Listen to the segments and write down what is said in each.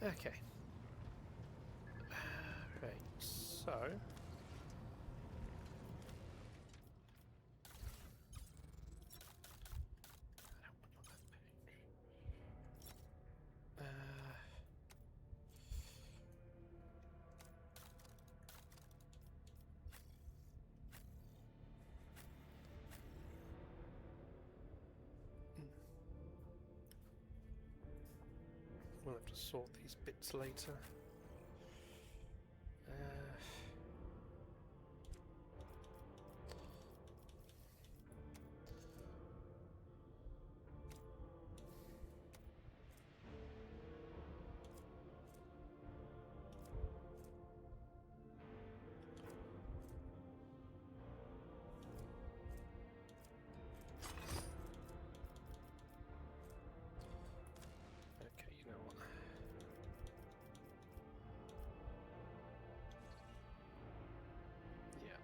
Okay. Right, so... we'll have to sort these bits later. Okay, you know what? Yeah,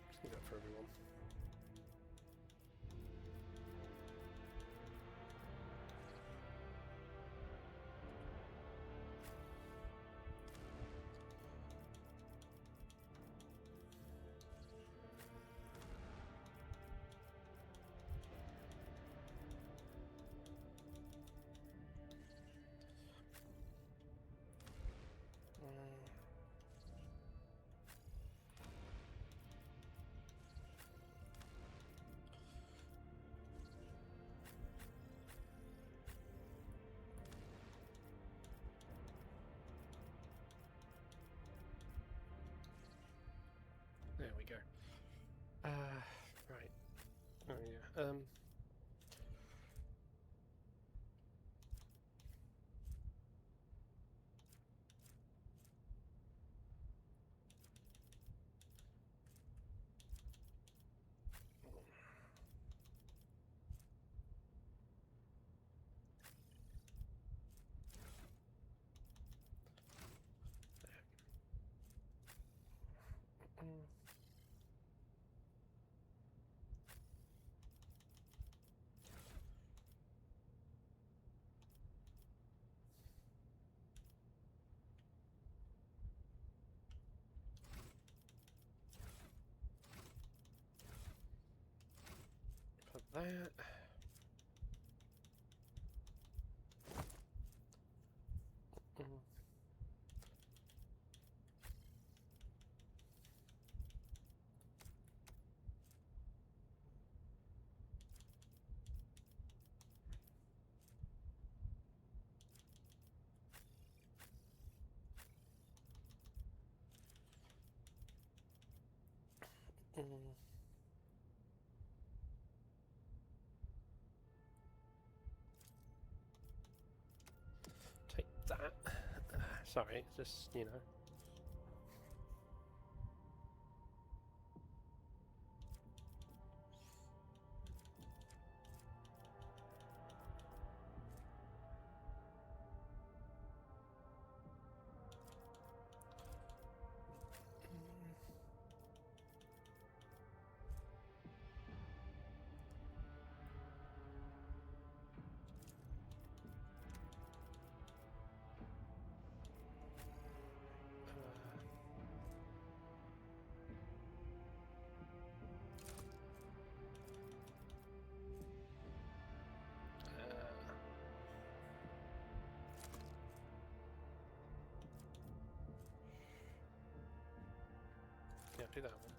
just do that for everyone. There we go. Right. Oh yeah. Put that. Take that. Sorry, it's just, you know. Yeah, do that one.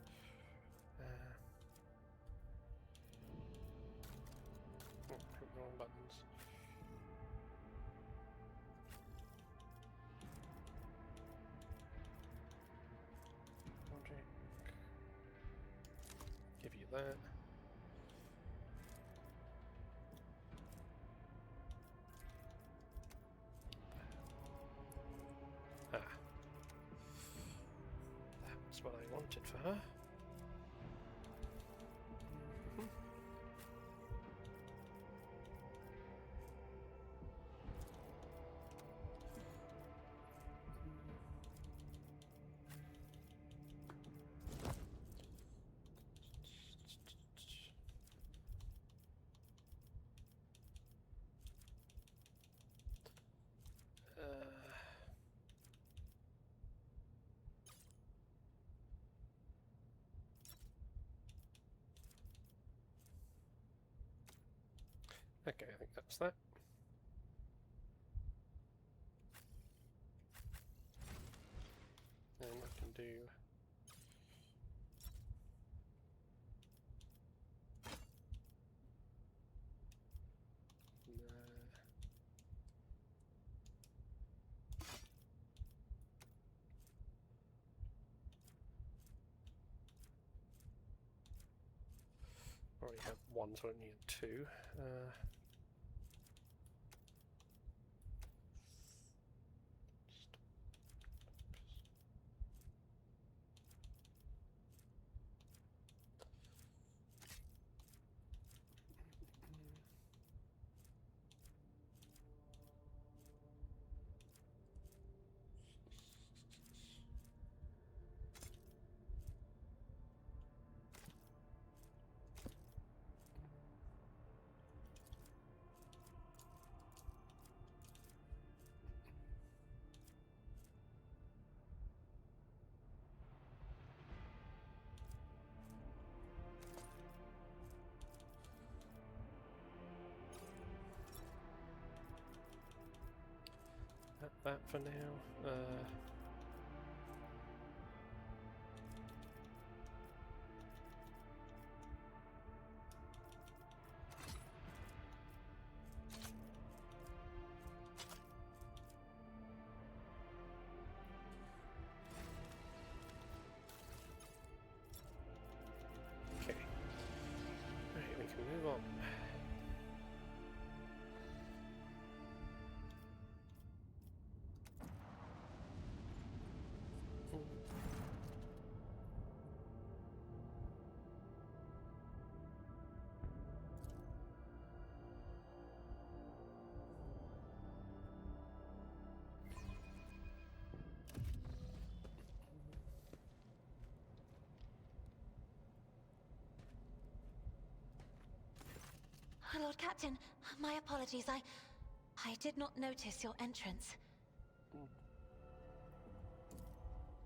Oh, wrong buttons. Logic. Give you that. Ah. That's what I wanted for her. Okay, I think that's that. And I can do... already have one, so I need two. That for now. Okay. Right, we can move on. Lord Captain, my apologies. I did not notice your entrance.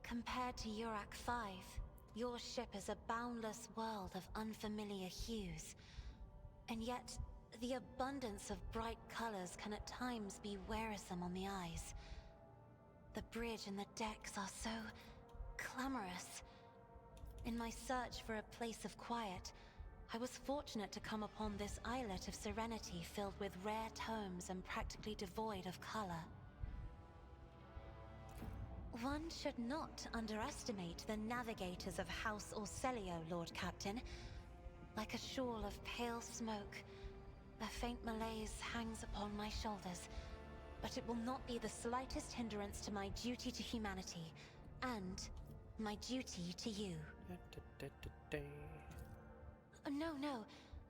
Compared to Urak 5, your ship is a boundless world of unfamiliar hues. And yet, the abundance of bright colors can at times be wearisome on the eyes. The bridge and the decks are so clamorous. In my search for a place of quiet, I was fortunate to come upon this islet of serenity filled with rare tomes and practically devoid of color. One should not underestimate the navigators of House Orselio, Lord Captain. Like a shawl of pale smoke, a faint malaise hangs upon my shoulders, but it will not be the slightest hindrance to my duty to humanity, and my duty to you. No,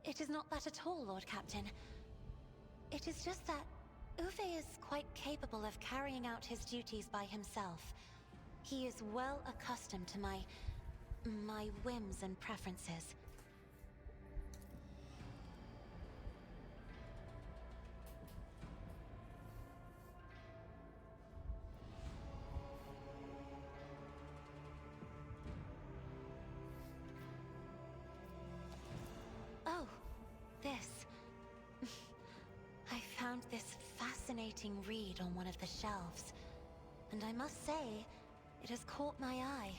it is not that at all, Lord Captain. It is just that Uwe is quite capable of carrying out his duties by himself. He is well accustomed to my whims and preferences. Oh, this. I found this fascinating read on one of the shelves, and I must say, it has caught my eye.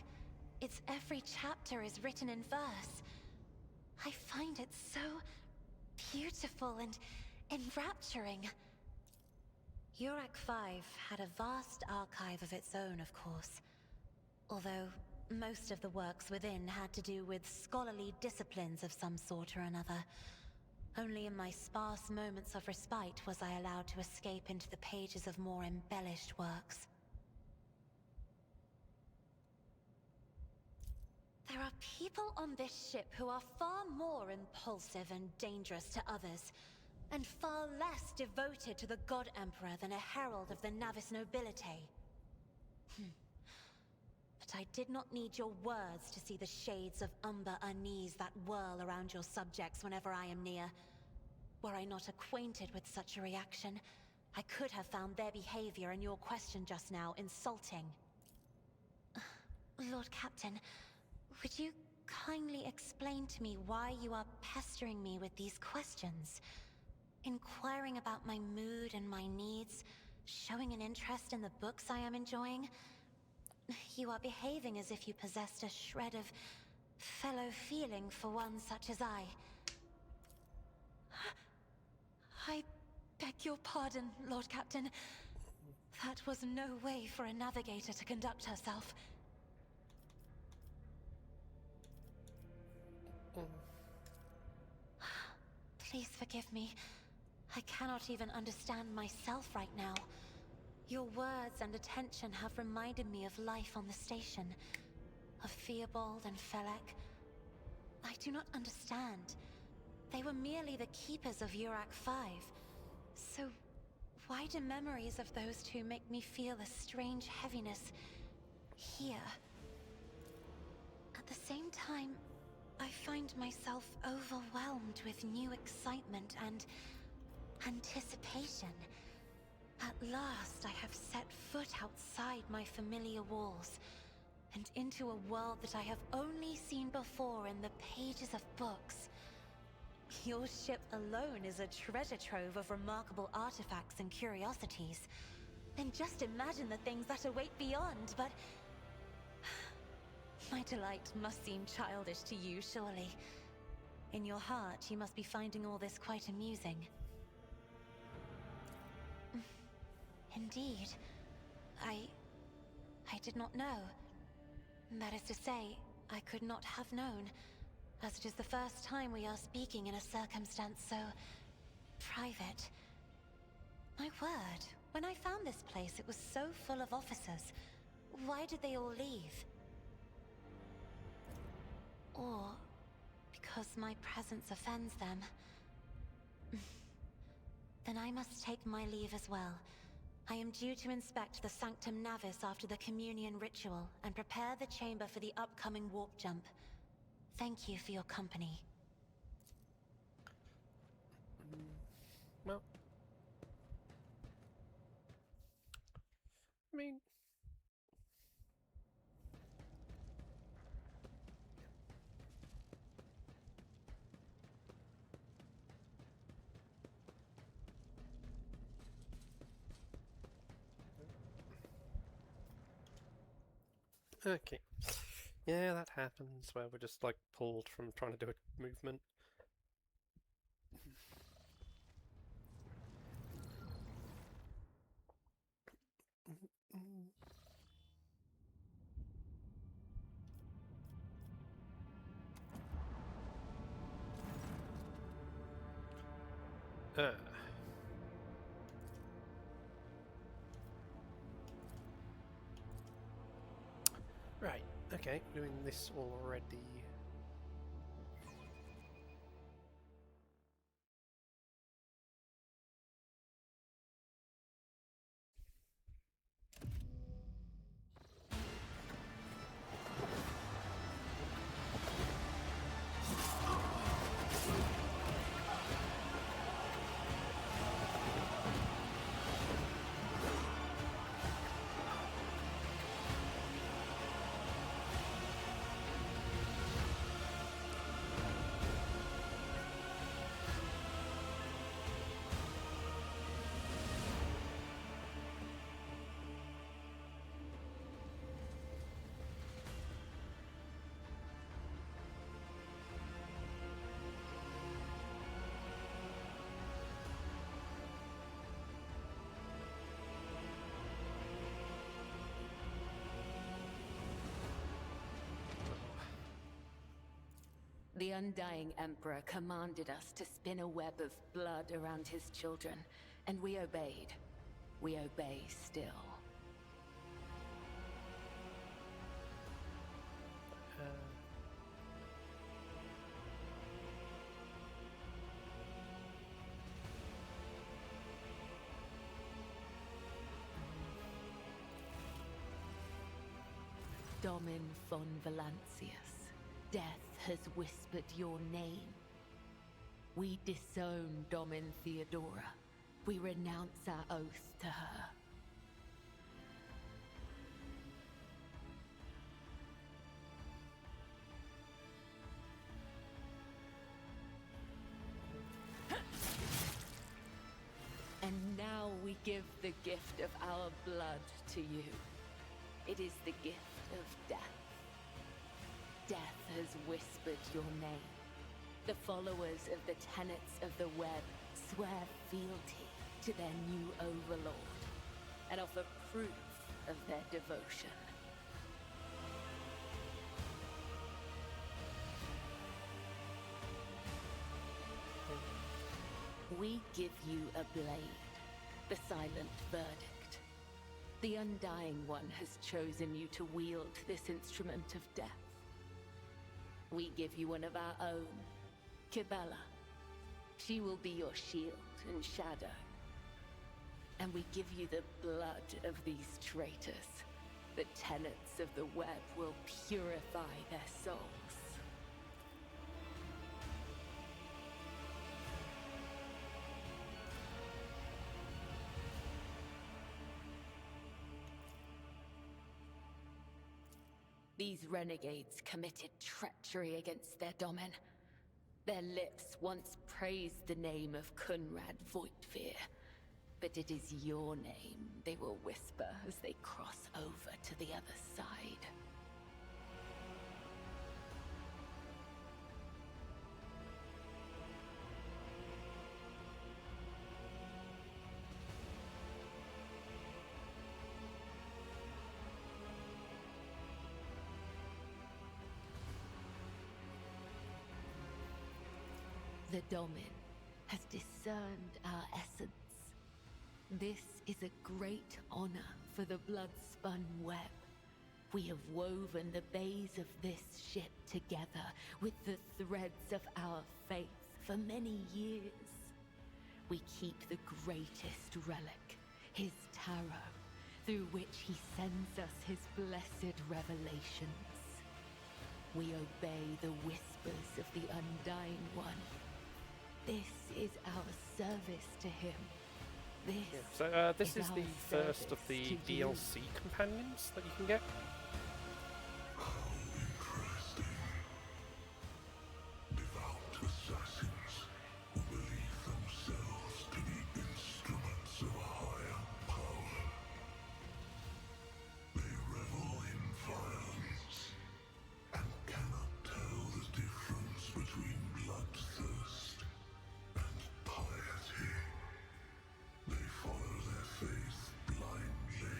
Its every chapter is written in verse. I find it so beautiful and enrapturing. Urak 5 had a vast archive of its own, of course. Although most of the works within had to do with scholarly disciplines of some sort or another. Only in my sparse moments of respite was I allowed to escape into the pages of more embellished works. There are people on this ship who are far more impulsive and dangerous to others, and far less devoted to the God Emperor than a herald of the Navis nobility. But I did not need your words to see the shades of umber unease that whirl around your subjects whenever I am near. Were I not acquainted with such a reaction, I could have found their behavior and your question just now insulting. Lord Captain, would you kindly explain to me why you are pestering me with these questions? inquiring about my mood and my needs, showing an interest in the books I am enjoying. You are behaving as if you possessed a shred of fellow feeling for one such as I. I beg your pardon, Lord Captain. That was no way for a navigator to conduct herself. Please forgive me. I cannot even understand myself right now. Your words and attention have reminded me of life on the station, of Theobald and Felek. I do not understand. They were merely the keepers of Urak 5. So, why do memories of those two make me feel a strange heaviness here? At the same time, I find myself overwhelmed with new excitement and anticipation. At last, I have set foot outside my familiar walls, and into a world that I have only seen before in the pages of books. Your ship alone is a treasure trove of remarkable artifacts and curiosities. Then just imagine the things that await beyond, but... My delight must seem childish to you, surely. In your heart, you must be finding all this quite amusing. Indeed. I did not know. That is to say, I could not have known, as it is the first time we are speaking in a circumstance so... private. My word, when I found this place, it was so full of officers. Why did they all leave? Or because my presence offends them? Then I must take my leave as well. I am due to inspect the Sanctum Navis after the communion ritual and prepare the chamber for the upcoming warp jump. Thank you for your company. Well, I mean, okay. Yeah, that happens where we're just like pulled from trying to do a movement. Uh. Right, okay, doing this already. The Undying Emperor commanded us to spin a web of blood around his children, and we obeyed. We obey still. Domin von Valancius, death has whispered your name. We disown Domin Theodora. We renounce our oath to her. give the gift of our blood to you. It is the gift of death. Death has whispered your name. The followers of the tenets of the web swear fealty to their new overlord and offer proof of their devotion. We give you a blade, the silent verdict. The Undying One has chosen you to wield this instrument of death. We give you one of our own, Kibella. She will be your shield and shadow. And we give you the blood of these traitors. The tenets of the web will purify their souls. These renegades committed treachery against their domin. Their lips once praised the name of Kunrad Voigtveer, but it is your name they will whisper as they cross over to the other side. The Domin has discerned our essence. This is a great honor for the blood-spun web. We have woven the bays of this ship together with the threads of our faith for many years. We keep the greatest relic, his tarot, through which he sends us his blessed revelations. We obey the whispers of the Undying One. This is our service to him. This is the first of the DLC companions that you can get. How interesting. Devout assassins who believe themselves to be instruments of a higher power. They revel in violence and cannot tell the difference between bloodthirst and piety. They follow their faith blindly,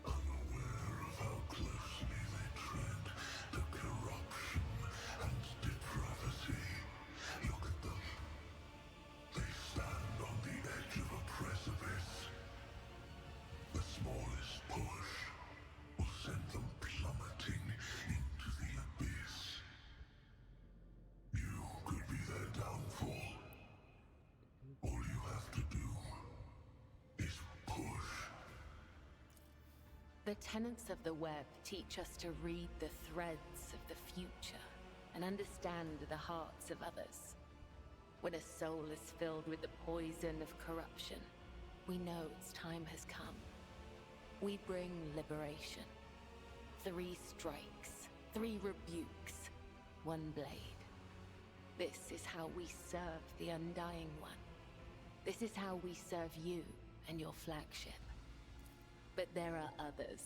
unaware of how closely they tread to corruption and depravity. Look at them. They stand on the edge of a precipice. The smallest push will send them plummeting into the abyss. You could be their downfall. All you have to do is push. The tenets of the web teach us to read the threads of the future and understand the hearts of others. When a soul is filled with the poison of corruption, we know its time has come. We bring liberation. 3 strikes, 3 rebukes, 1 blade. This is how we serve the Undying One. This is how we serve you and your flagship. But there are others,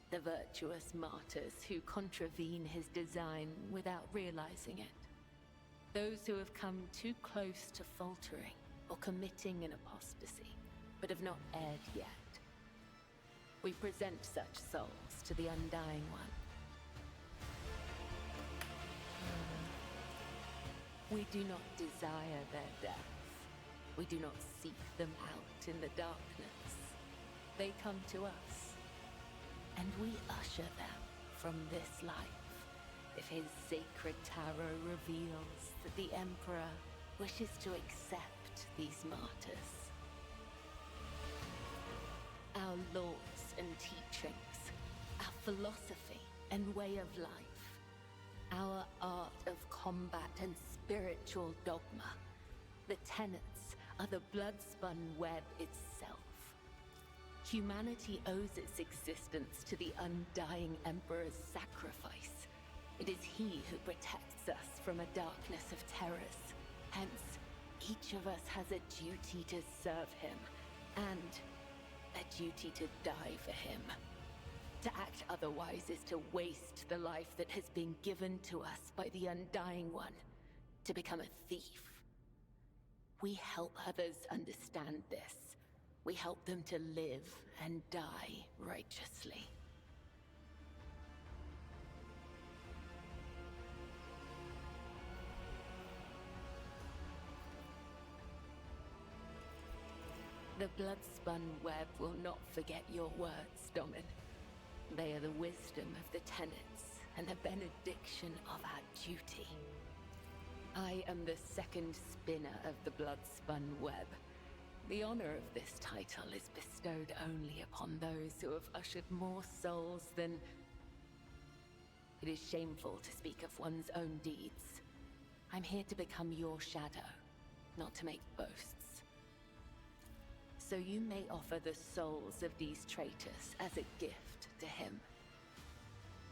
the virtuous martyrs who contravene his design without realizing it. Those who have come too close to faltering or committing an apostasy, but have not erred yet. We present such souls to the Undying One. We do not desire their death. We do not seek them out in the darkness. They come to us, and we usher them from this life, if his sacred tarot reveals that the Emperor wishes to accept these martyrs. Our laws and teachings, our philosophy and way of life, our art of combat and spiritual dogma, the tenets are the blood-spun web itself. Humanity owes its existence to the Undying Emperor's sacrifice. It is he who protects us from a darkness of terrors. Hence, each of us has a duty to serve him, And a duty to die for him. To act otherwise is to waste the life that has been given to us by the Undying One. To become a thief. We help others understand this. We help them to live and die righteously. The blood-spun web will not forget your words, Domin. They are the wisdom of the tenets and the benediction of our duty. I am the second spinner of the blood-spun web. The honor of this title is bestowed only upon those who have ushered more souls than... It is shameful to speak of one's own deeds. I'm here to become your shadow, not to make boasts. So you may offer the souls of these traitors as a gift to him.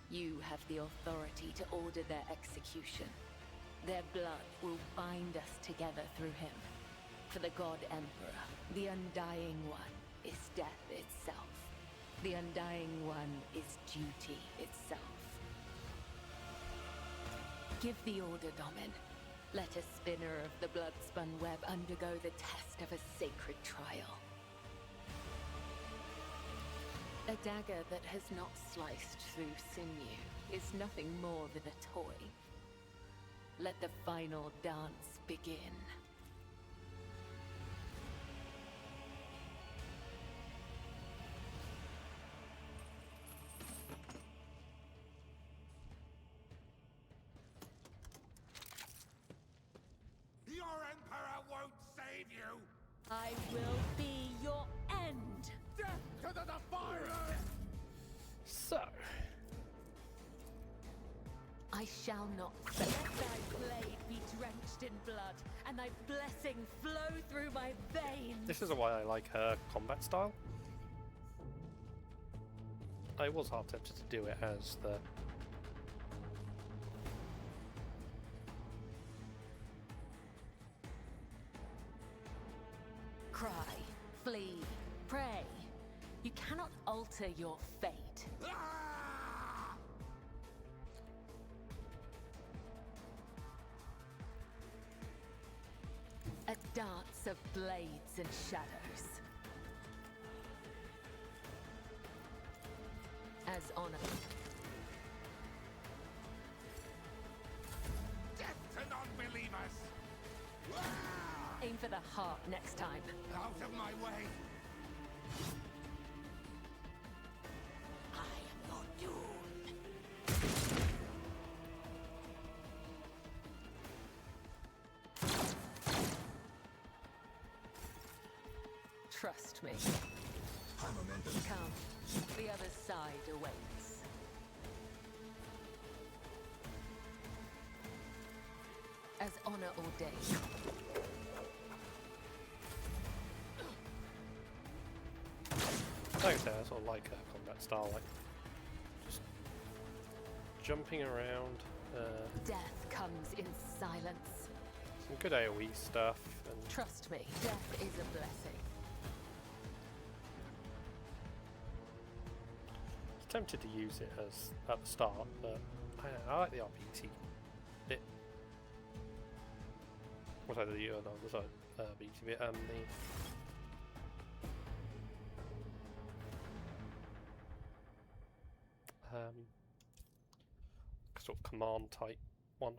You have the authority to order their execution. Their blood will bind us together through him. For the God Emperor, the Undying One is death itself. The Undying One is duty itself. Give the order, Domin. Let a spinner of the blood-spun web undergo the test of a sacred trial. A dagger that has not sliced through sinew is nothing more than a toy. Let the final dance begin. Your Emperor won't save you! I will be your end! Death to the Defiler! So, I shall not fail. Let thy blade be drenched in blood, and thy blessing flow through my veins! this is why I like her combat style. I was half tempted to do it as the... Cry, flee, pray. You cannot alter your fate. Ah! A dance of blades and shadows. As honor. Death to non-believers! Ah! Aim for the heart next time. Out of my way! I am your doom. Trust me. Come. The other side awaits. As honor ordained. Like I say, I sort of like her combat style, like just jumping around, Death comes in silence. some good AoE stuff, and Trust me, death is a blessing. I was tempted to use it as at the start, but I don't know, I like the RPT bit. What I do, no, the side RPT bit, the sort of command type one.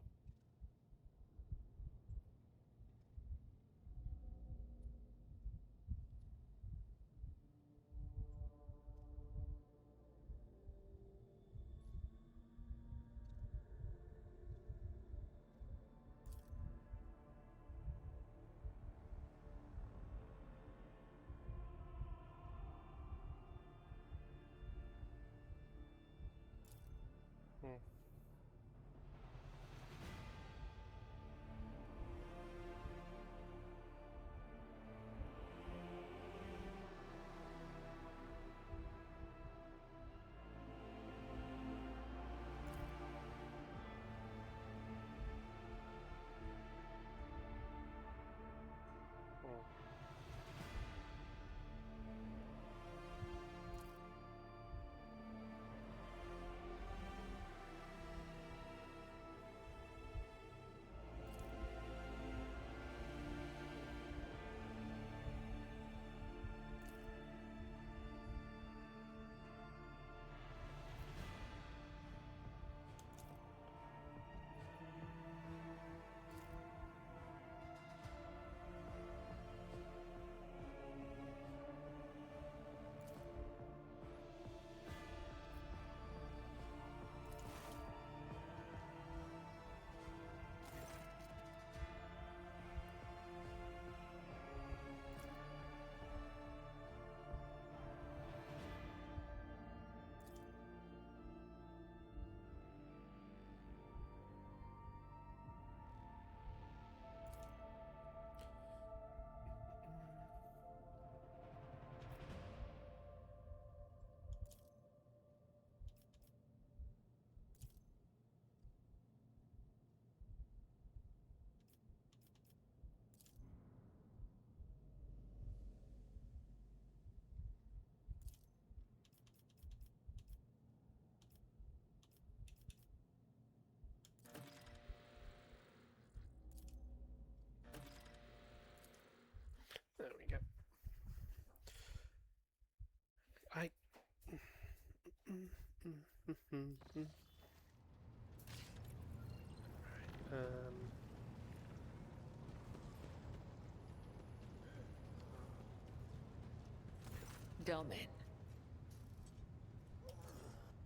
Domin.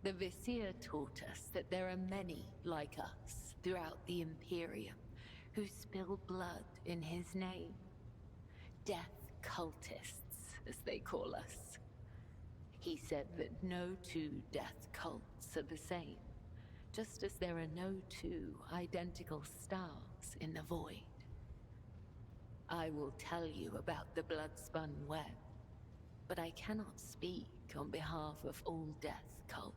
The Vizier taught us that there are many like us throughout the Imperium who spill blood in his name. Death cultists, as they call us. He said that no two death cults are the same, just as there are no two identical stars in the void. I will tell you about the Bloodspun Web, but I cannot speak on behalf of all death cults.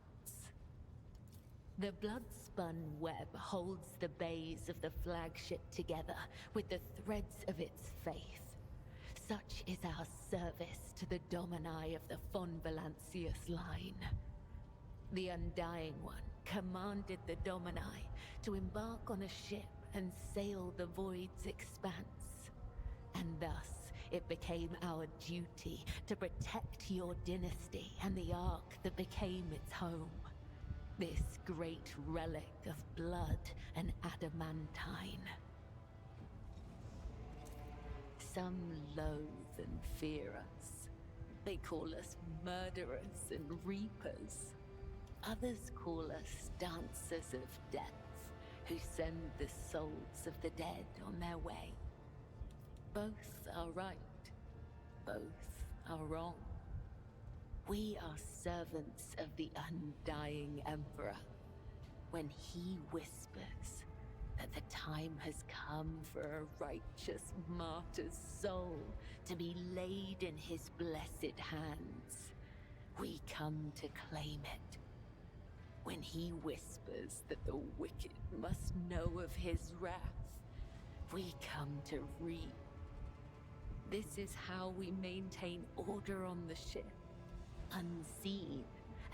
The Bloodspun Web holds the bays of the flagship together with the threads of its faith. Such is our service to the Domini of the von Valancius line. The Undying One commanded the Domini to embark on a ship and sail the Void's expanse. And thus, it became our duty to protect your dynasty and the Ark that became its home. This great relic of blood and adamantine. Some loathe and fear us. They call us murderers and reapers. Others call us dancers of death, who send the souls of the dead on their way. Both are right. Both are wrong. We are servants of the Undying Emperor. When he whispers that the time has come for a righteous martyr's soul to be laid in his blessed hands, we come to claim it. When he whispers that the wicked must know of his wrath, we come to reap. This is how we maintain order on the ship, unseen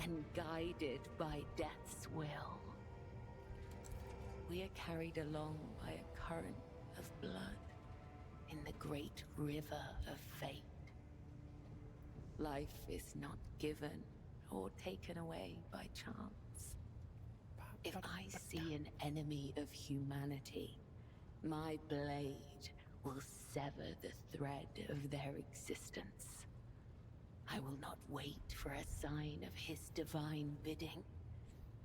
and guided by death's will. We are carried along by a current of blood in the great river of fate. Life is not given or taken away by chance. If I see an enemy of humanity, my blade will sever the thread of their existence. I will not wait for a sign of his divine bidding.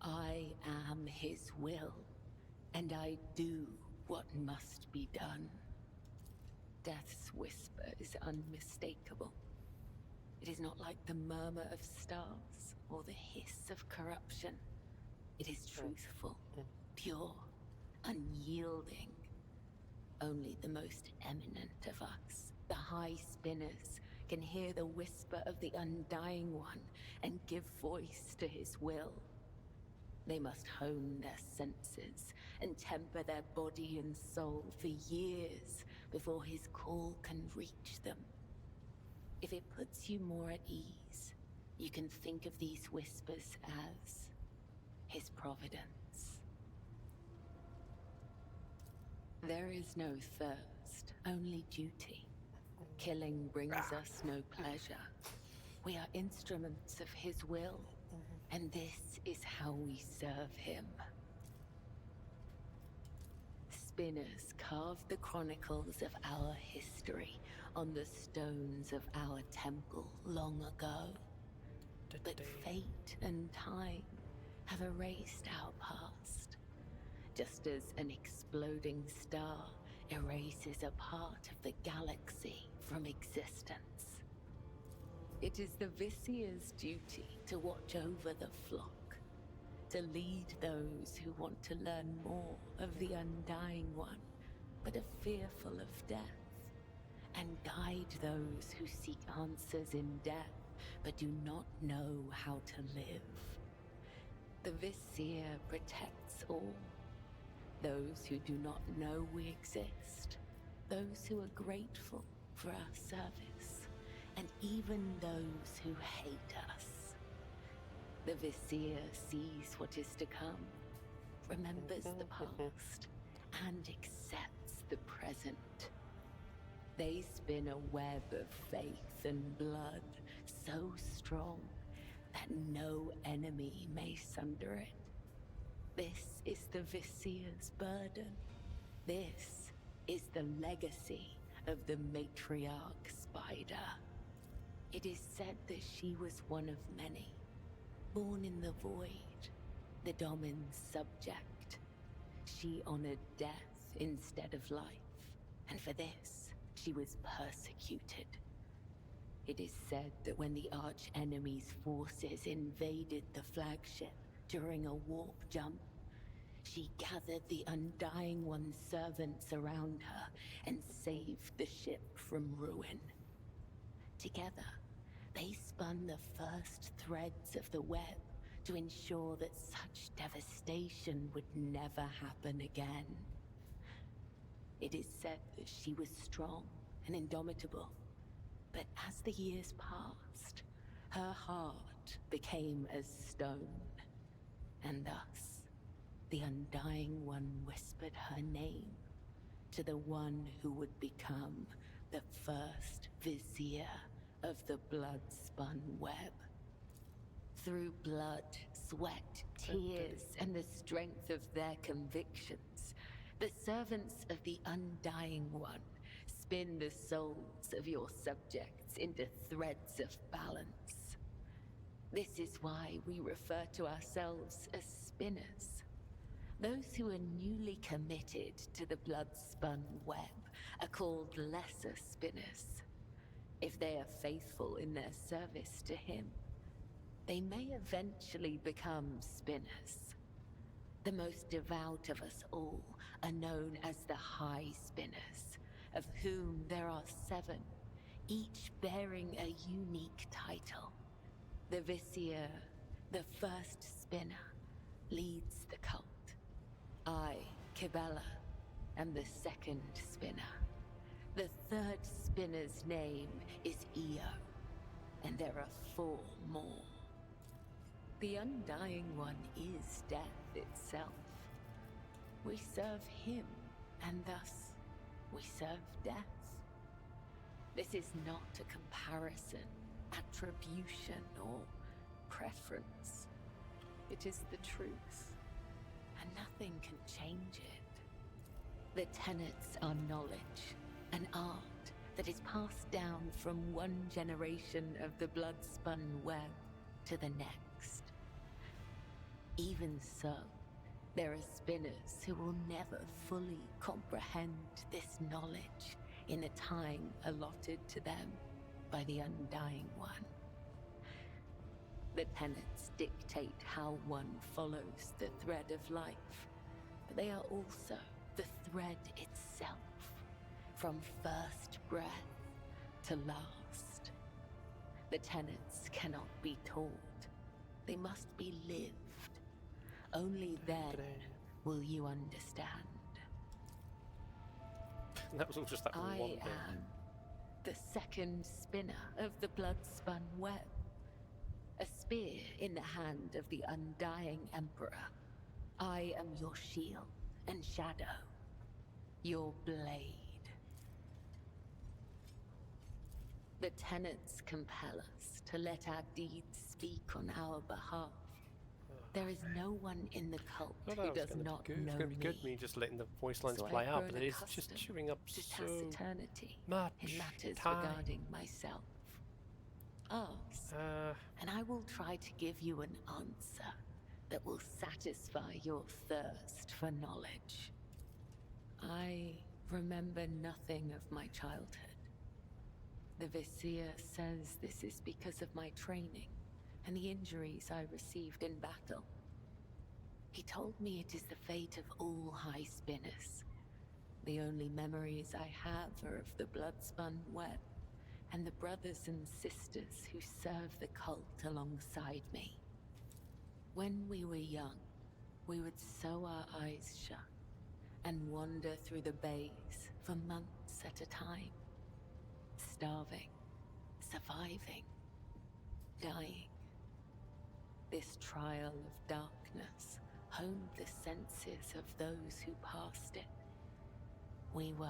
I am his will, and I do what must be done. Death's whisper is unmistakable. It is not like the murmur of stars or the hiss of corruption. It is truthful, pure, unyielding. Only the most eminent of us, the High Spinners, can hear the whisper of the Undying One and give voice to his will. They must hone their senses and temper their body and soul for years before his call can reach them. If it puts you more at ease, you can think of these whispers as his providence. There is no thirst, only duty. Killing brings us no pleasure. We are instruments of his will, and this is how we serve him. Spinners carved the chronicles of our history on the stones of our temple long ago. But fate and time have erased our past, just as an exploding star erases a part of the galaxy from existence. It is the Vizier's duty to watch over the flock, to lead those who want to learn more of the Undying One, but are fearful of death, and guide those who seek answers in death, but do not know how to live. The Vizier protects all. Those who do not know we exist, those who are grateful for our service, and even those who hate us. The Vizier sees what is to come, remembers the past, and accepts the present. They spin a web of faith and blood so strong that no enemy may sunder it. This is the Vizier's burden. This is the legacy of the matriarch spider. It is said that she was one of many, born in the void, the Domin's subject. She honored death instead of life, and for this, she was persecuted. It is said that when the arch-enemy's forces invaded the flagship during a warp jump, she gathered the Undying One's servants around her and saved the ship from ruin. Together, they spun the first threads of the web to ensure that such devastation would never happen again. It is said that she was strong and indomitable, but as the years passed, her heart became as stone, and thus, the Undying One whispered her name to the one who would become the first Vizier of the blood-spun web. Through blood, sweat, tears, and the strength of their convictions, the servants of the Undying One spin the souls of your subjects into threads of balance. This is why we refer to ourselves as spinners. Those who are newly committed to the blood-spun web are called lesser spinners. If they are faithful in their service to him, they may eventually become spinners. The most devout of us all are known as the High Spinners, of whom there are 7, each bearing a unique title. The Vizier, the first spinner, leads the cult. I, Kibella, am the second spinner. The third spinner's name is Io, and there are 4 more. The Undying One is death itself. We serve him, and thus we serve death. This is not a comparison, attribution, or preference. It is the truth, and nothing can change it. The tenets are knowledge, an art that is passed down from one generation of the blood-spun web to the next. Even so, there are spinners who will never fully comprehend this knowledge in the time allotted to them by the Undying One. The tenets dictate how one follows the thread of life, but they are also the thread itself, from first breath to last. The tenets cannot be taught, they must be lived. Only then will you understand. That was all just that one I bit. am the second spinner of the blood-spun web. A spear in the hand of the Undying Emperor. I am your shield and shadow, your blade. The tenets compel us to let our deeds speak on our behalf. There is no one in the cult I thought who that was does gonna not be good. know It's going to be good me. me just letting the voice lines So play I've out, grown but it's just accustomed chewing up to so taciturnity much in matters time. regarding myself. Ask, and I will try to give you an answer that will satisfy your thirst for knowledge. I remember nothing of my childhood. The Vizier says this is because of my training and the injuries I received in battle. He told me it is the fate of all high spinners. The only memories I have are of the blood-spun web and the brothers and sisters who serve the cult alongside me. When we were young, we would sew our eyes shut and wander through the bays for months at a time, starving, surviving, dying. This trial of darkness honed the senses of those who passed it. We were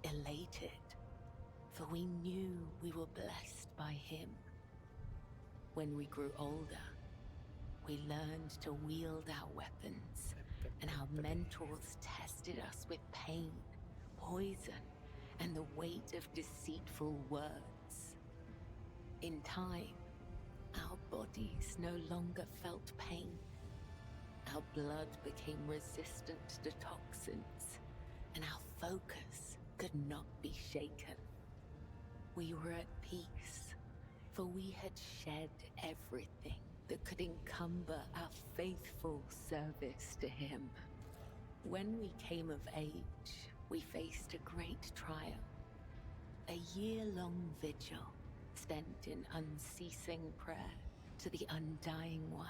elated, for we knew we were blessed by him. When we grew older, we learned to wield our weapons, and our mentors tested us with pain, poison, and the weight of deceitful words. In time, our bodies no longer felt pain. Our blood became resistant to toxins, and our focus could not be shaken. We were at peace, for we had shed everything that could encumber our faithful service to him. When we came of age, we faced a great trial. A year-long vigil spent in unceasing prayer to the Undying One.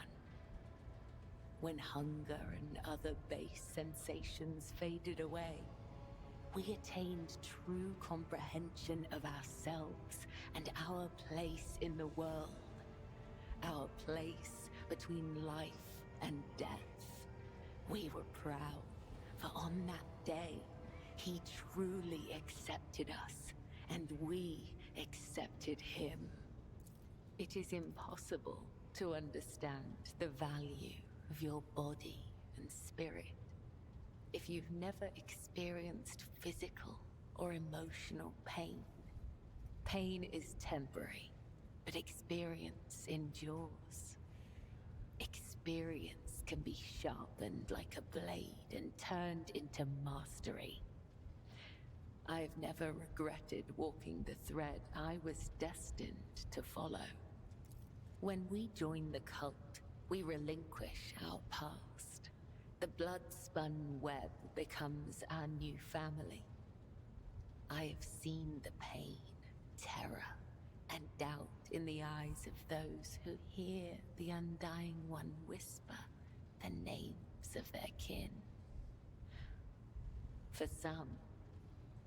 When hunger and other base sensations faded away, we attained true comprehension of ourselves and our place in the world. Our place between life and death. We were proud, for on that day, he truly accepted us, and we accepted him. It is impossible to understand the value of your body and spirit if you've never experienced physical or emotional pain. Pain is temporary, but experience endures. Experience can be sharpened like a blade and turned into mastery. I've never regretted walking the thread I was destined to follow. When we join the cult, we relinquish our past. The blood-spun web becomes our new family. I have seen the pain, terror, and doubt in the eyes of those who hear the Undying One whisper the names of their kin. For some,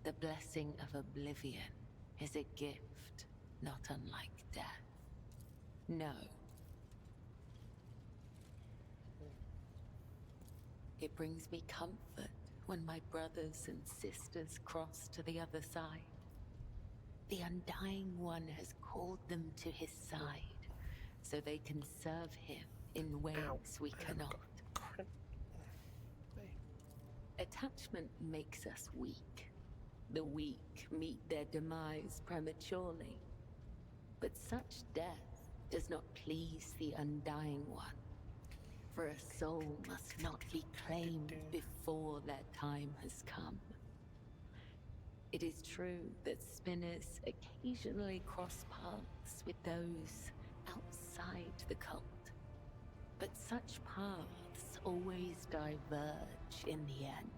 the blessing of oblivion is a gift not unlike death. No. It brings me comfort when my brothers and sisters cross to the other side. The Undying One has called them to his side, so they can serve him in ways we cannot. Attachment makes us weak. The weak meet their demise prematurely. But such death does not please the Undying One, for a soul must not be claimed before their time has come. It is true that spinners occasionally cross paths with those outside the cult, but such paths always diverge in the end.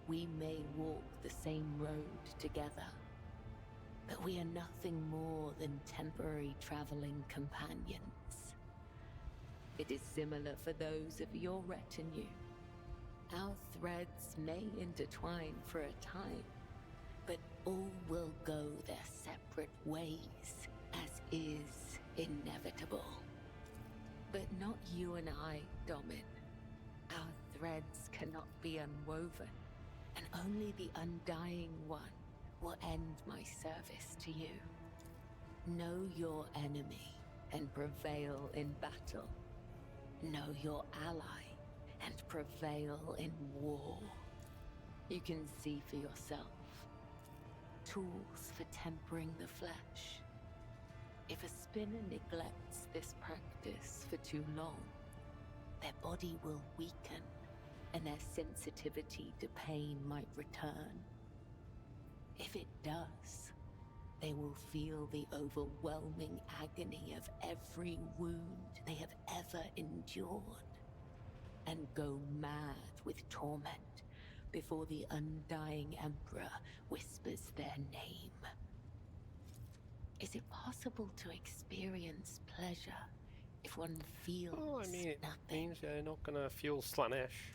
We may walk the same road together, but we are nothing more than temporary traveling companions. It is similar for those of your retinue. Our threads may intertwine for a time, but all will go their separate ways, as is inevitable. But not you and I, Domin. Our threads cannot be unwoven, and only the Undying One will end my service to you. Know your enemy and prevail in battle. Know your ally and prevail in war. You can see for yourself. Tools for tempering the flesh. If a spinner neglects this practice for too long, their body will weaken and their sensitivity to pain might return. If it does, they will feel the overwhelming agony of every wound they have ever endured, and go mad with torment before the Undying Emperor whispers their name. Is it possible to experience pleasure if one feels Well, I mean, it nothing? means you're not gonna feel Slaanesh.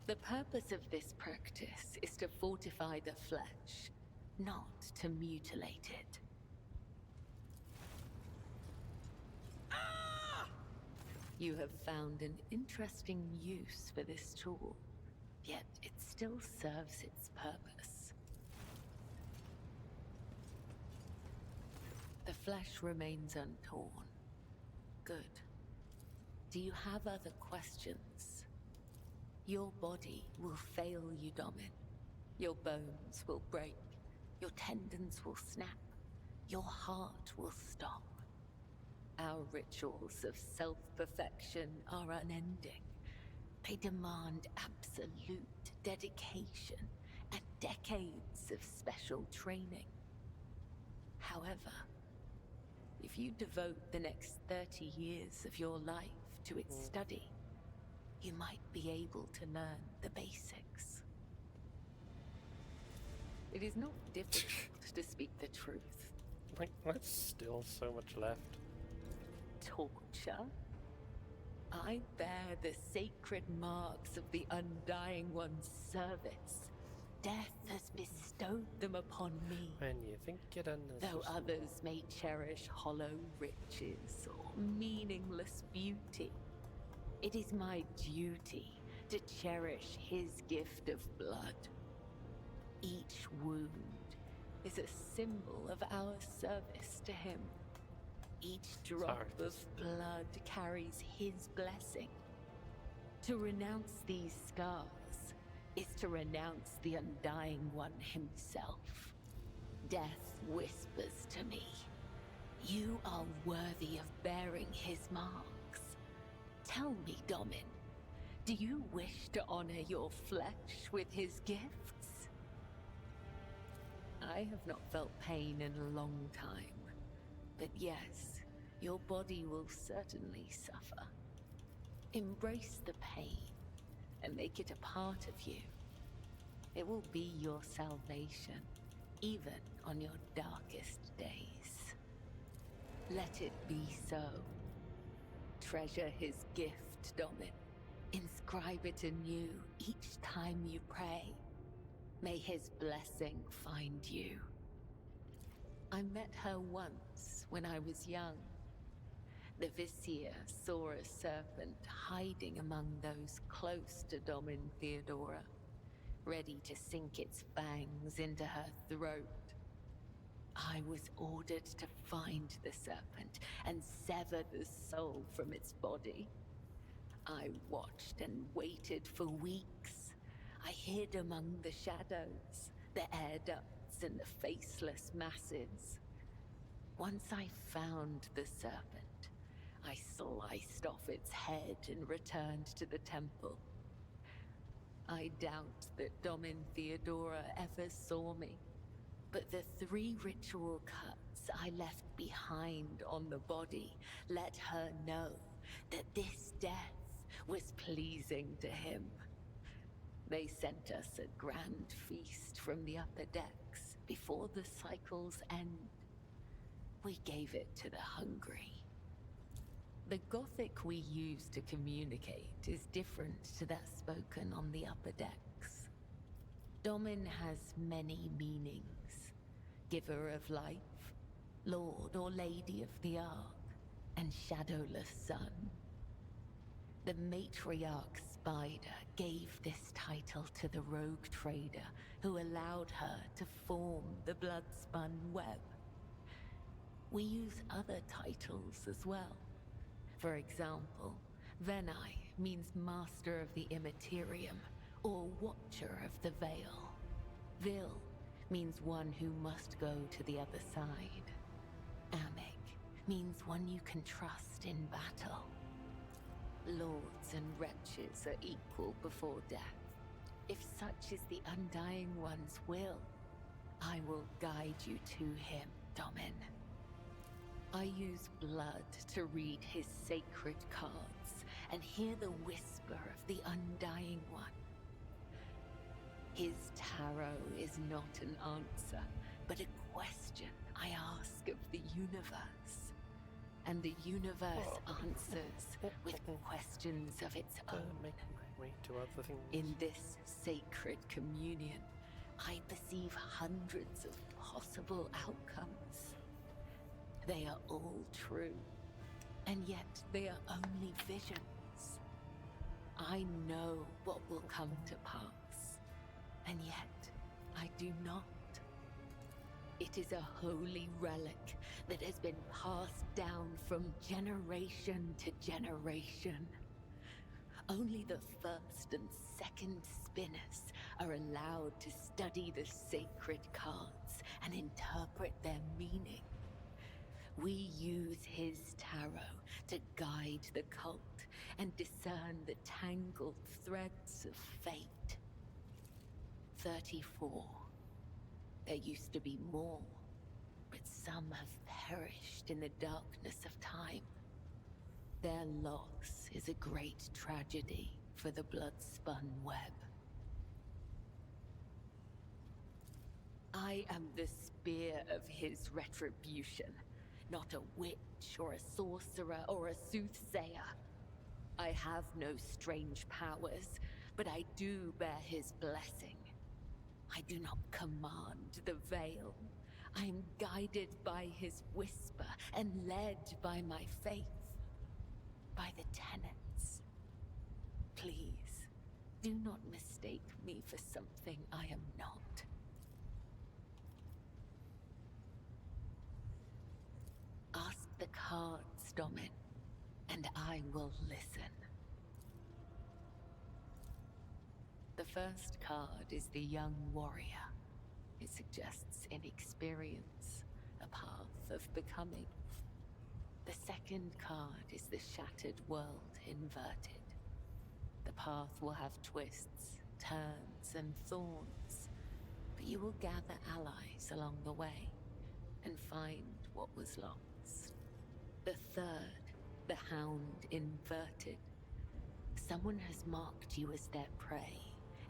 The purpose of this practice is to fortify the flesh, not to mutilate it. You have found an interesting use for this tool, yet it still serves its purpose. The flesh remains untorn. Good. Do you have other questions? Your body will fail you, Domin. Your bones will break. Your tendons will snap. Your heart will stop. Our rituals of self-perfection are unending. They demand absolute dedication and decades of special training. However, if you devote the next 30 years of your life to its study, you might be able to learn the basics. It is not difficult to speak the truth. Like, there's still so much left. Torture? I bear the sacred marks of the Undying One's service. Death has bestowed them upon me. And you think you're done this. Though others may cherish hollow riches or meaningless beauty, it is my duty to cherish his gift of blood. Each wound is a symbol of our service to him. Each drop of blood carries his blessing. To renounce these scars is to renounce the Undying One himself. Death whispers to me, "You are worthy of bearing his marks." Tell me, Domin, do you wish to honor your flesh with his gifts? I have not felt pain in a long time, but yes, your body will certainly suffer. Embrace the pain and make it a part of you. It will be your salvation, even on your darkest days. Let it be so. Treasure his gift, Domin. Inscribe it anew each time you pray. May his blessing find you. I met her once when I was young. The Vizier saw a serpent hiding among those close to Domin Theodora, ready to sink its fangs into her throat. I was ordered to find the serpent and sever the soul from its body. I watched and waited for weeks. I hid among the shadows, the air ducts and the faceless masses. Once I found the serpent, I sliced off its head and returned to the temple. I doubt that Domin Theodora ever saw me, but the 3 ritual cuts I left behind on the body let her know that this death was pleasing to him. They sent us a grand feast from the upper decks before the cycle's end. We gave it to the hungry. The Gothic we use to communicate is different to that spoken on the upper decks. Domin has many meanings. Giver of life, Lord or Lady of the Ark, and Shadowless Sun. The matriarch Spider gave this title to the rogue trader who allowed her to form the blood-spun web. We use other titles as well. For example, Venai means Master of the Immaterium, or Watcher of the Veil. Vil means one who must go to the other side. Amik means one you can trust in battle. Lords and wretches are equal before death. If such is the Undying One's will, I will guide you to him, Domin. I use blood to read his sacred cards and hear the whisper of the Undying One. His tarot is not an answer, but a question I ask of the universe. And the universe answers with questions of its own. Making my way to other things. In this sacred communion, I perceive hundreds of possible outcomes. They are all true, and yet they are only visions. I know what will come to pass, and yet I do not. It is a holy relic that has been passed down from generation to generation. Only the first and second spinners are allowed to study the sacred cards and interpret their meaning. We use his tarot to guide the cult and discern the tangled threads of fate. 34. There used to be more, but some have perished in the darkness of time. Their loss is a great tragedy for the blood-spun web. I am the spear of his retribution, not a witch or a sorcerer or a soothsayer. I have no strange powers, but I do bear his blessing. I do not command the veil. I am guided by his whisper and led by my faith, by the tenets. Please, do not mistake me for something I am not. Ask the cards, Domin, and I will listen. The first card is the young warrior. It suggests inexperience, a path of becoming. The second card is the shattered world inverted. The path will have twists, turns, and thorns, but you will gather allies along the way and find what was lost. The third, the hound inverted. Someone has marked you as their prey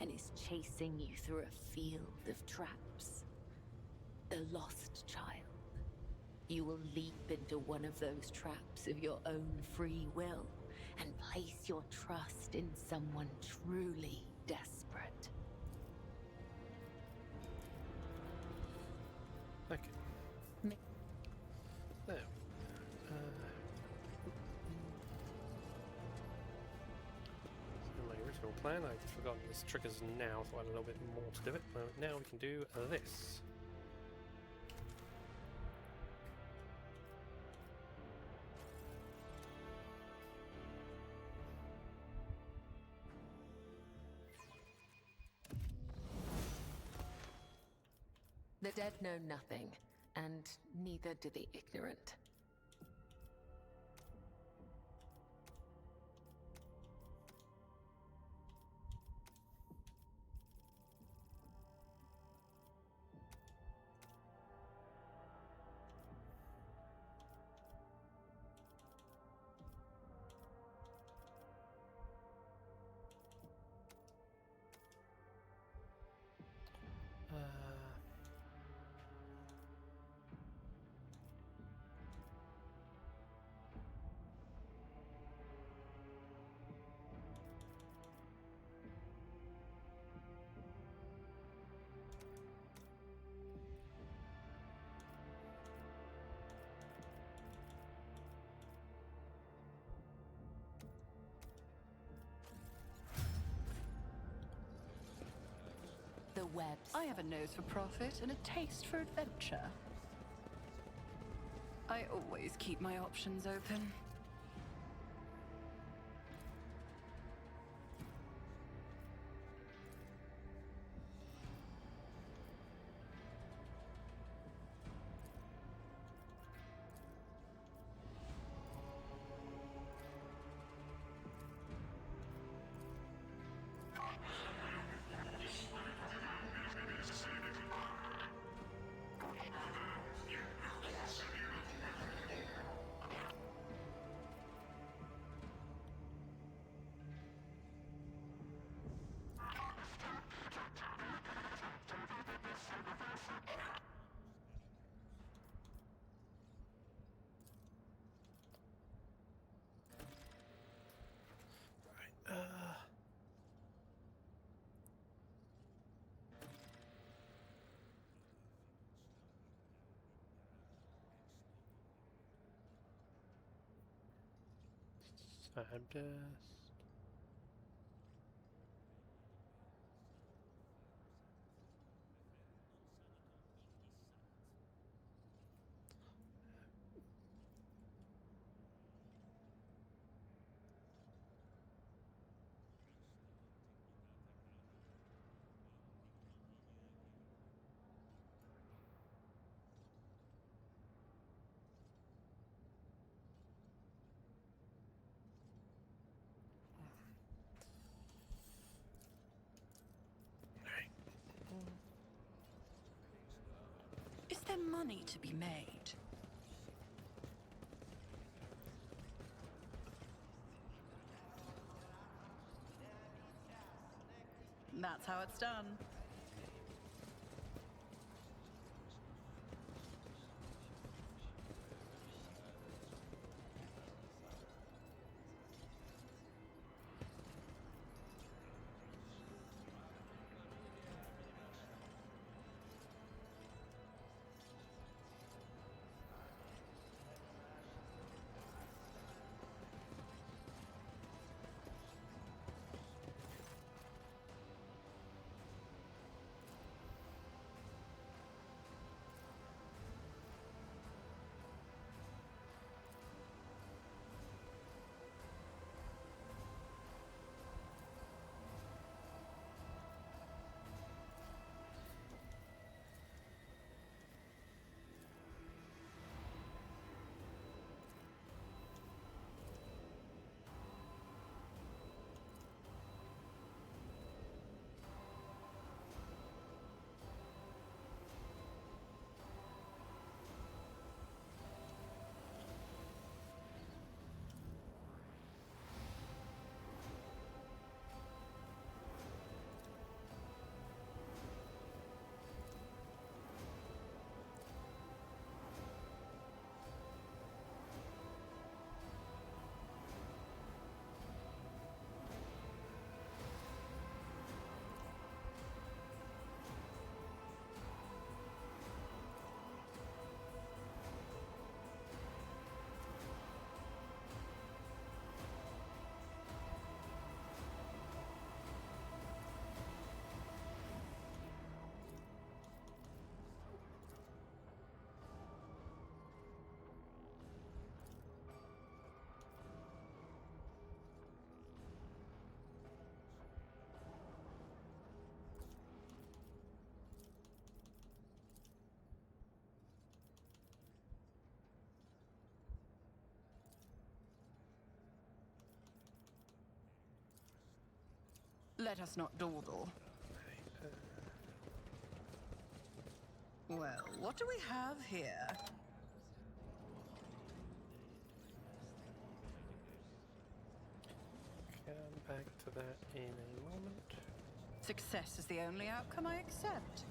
and is chasing you through a field of traps. The lost child. You will leap into one of those traps of your own free will and place your trust in someone truly desperate. Okay. Now, so my original plan, I've forgotten this triggers now, so I had a little bit more to do it. Now we can do this. The dead know nothing, and neither do the ignorant. The webs. I have a nose for profit and a taste for adventure. I always keep my options open. Sandust. money to be made. That's how it's done. Let us not dawdle. Well, what do we have here? Come back to that in a moment. Success is the only outcome I accept.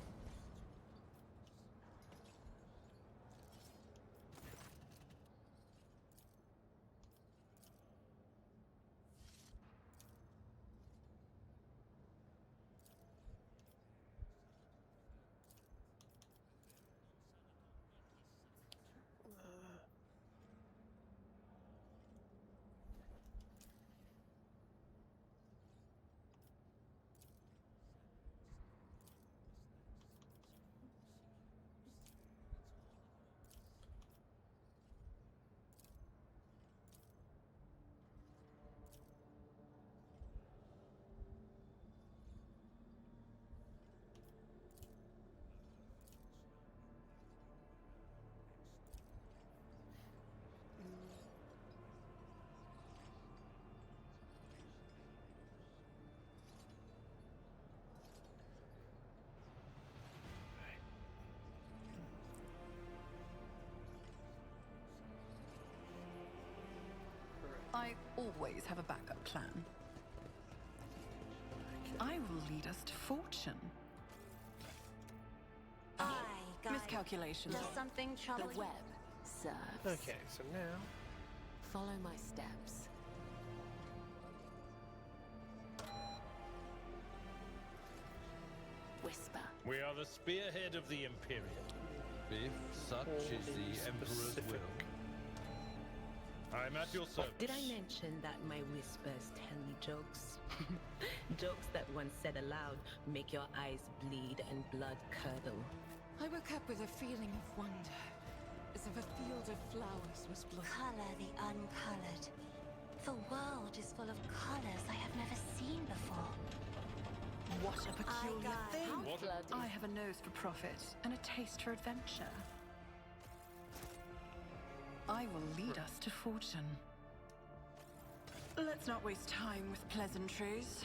I always have a backup plan. I will lead us to fortune. Aye, guide. Miscalculation. Does something trouble The you? web serves. Okay, so now Follow my steps. Whisper. We are the spearhead of the Imperium. If such is the Emperor's specific. will. I'm at your service. Did I mention that my whispers tell me jokes? Jokes that once said aloud make your eyes bleed and blood curdle. I woke up with a feeling of wonder, as if a field of flowers was blooming. Color the uncolored. The world is full of colors I have never seen before. What a peculiar got thing! What? Bloody. I have a nose for profit and a taste for adventure. I will lead us to fortune. Let's not waste time with pleasantries.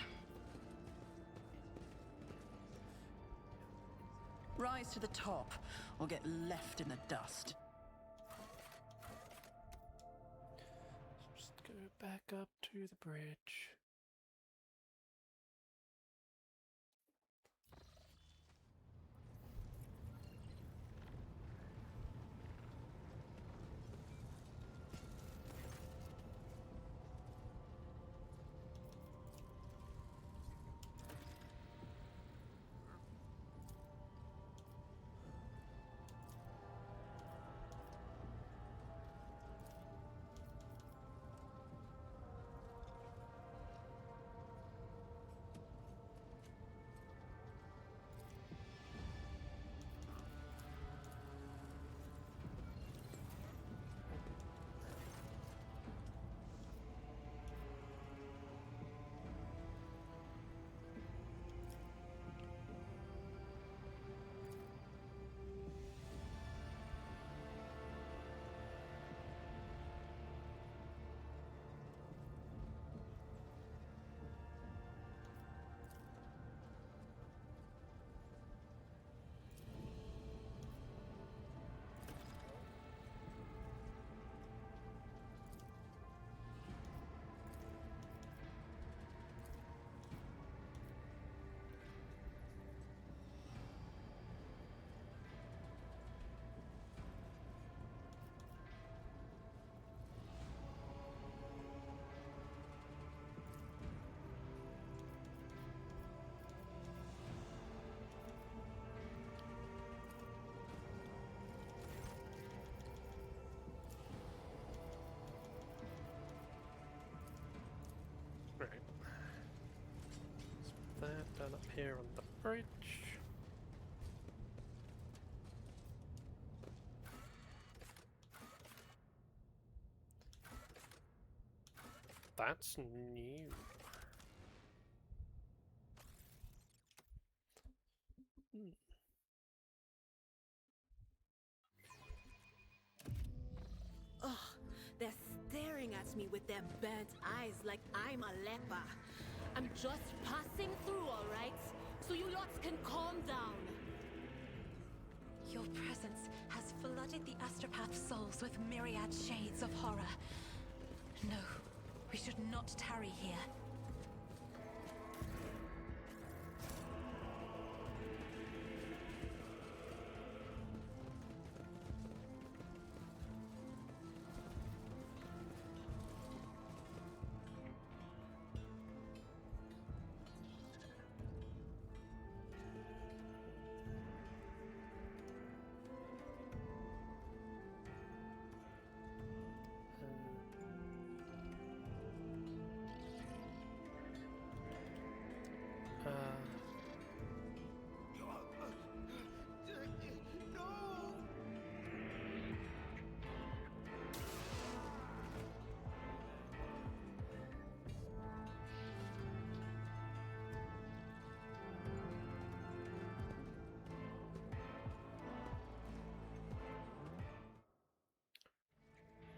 Rise to the top, or get left in the dust. Just go back up to the bridge. Right. Let's put that down up here on the bridge. That's new. Ugh, they're staring at me with their burnt eyes like I'm a leper. I'm just passing through, all right? So you lots can calm down. Your presence has flooded the astropath souls with myriad shades of horror. No, we should not tarry here.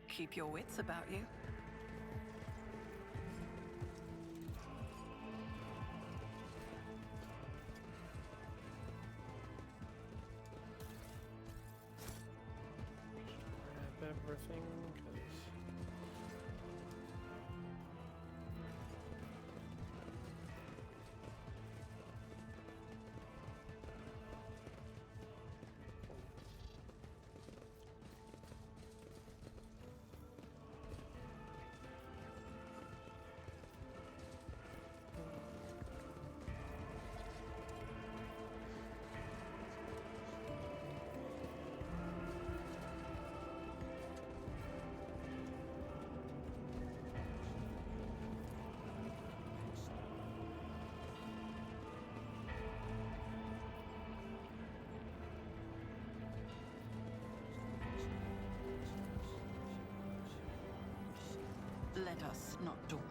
Keep your wits about you. Grab everything, 'cause Let us not dawdle.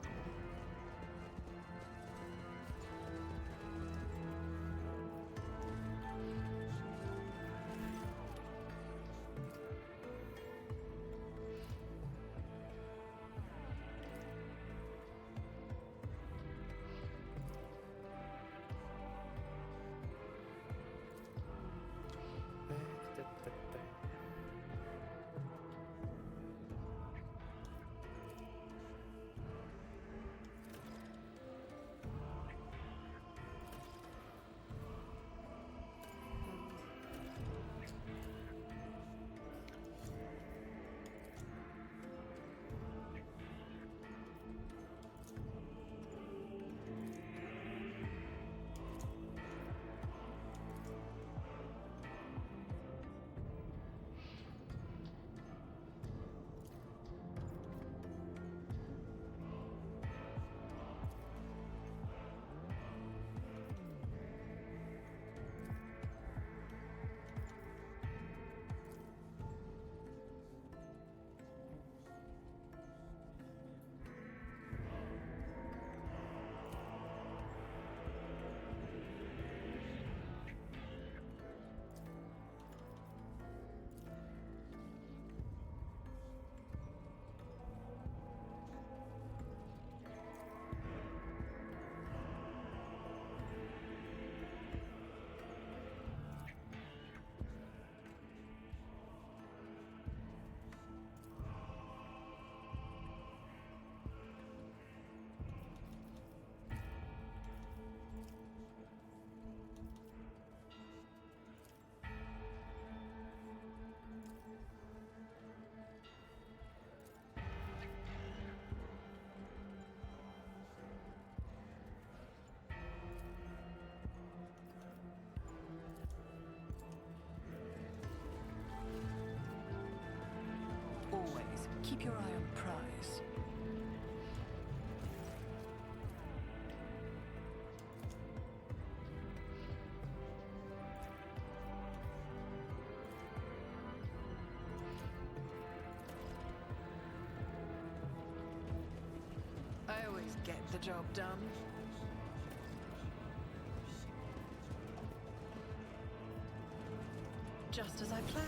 Keep your eye on the prize. I always get the job done. Just as I planned.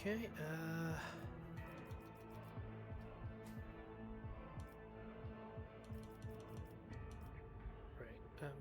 Okay, right, that,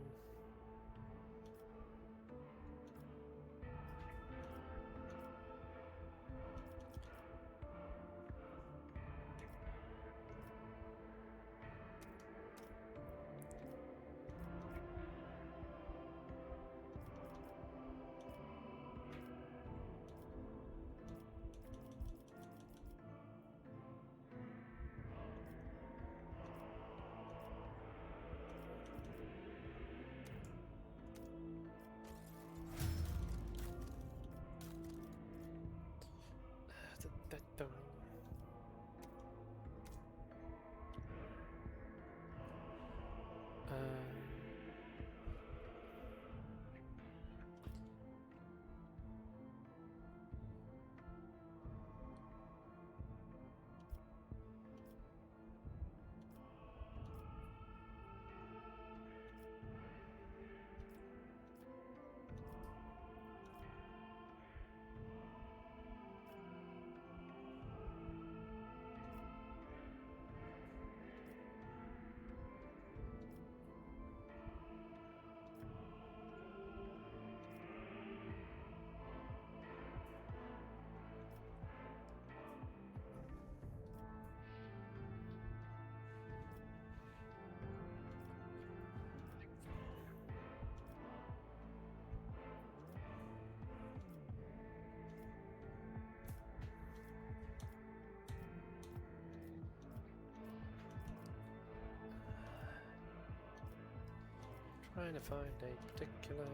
trying to find a particular.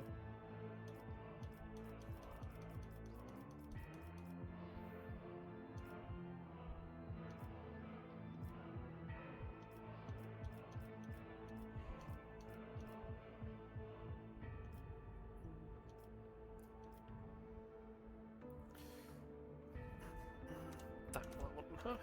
That one, huh?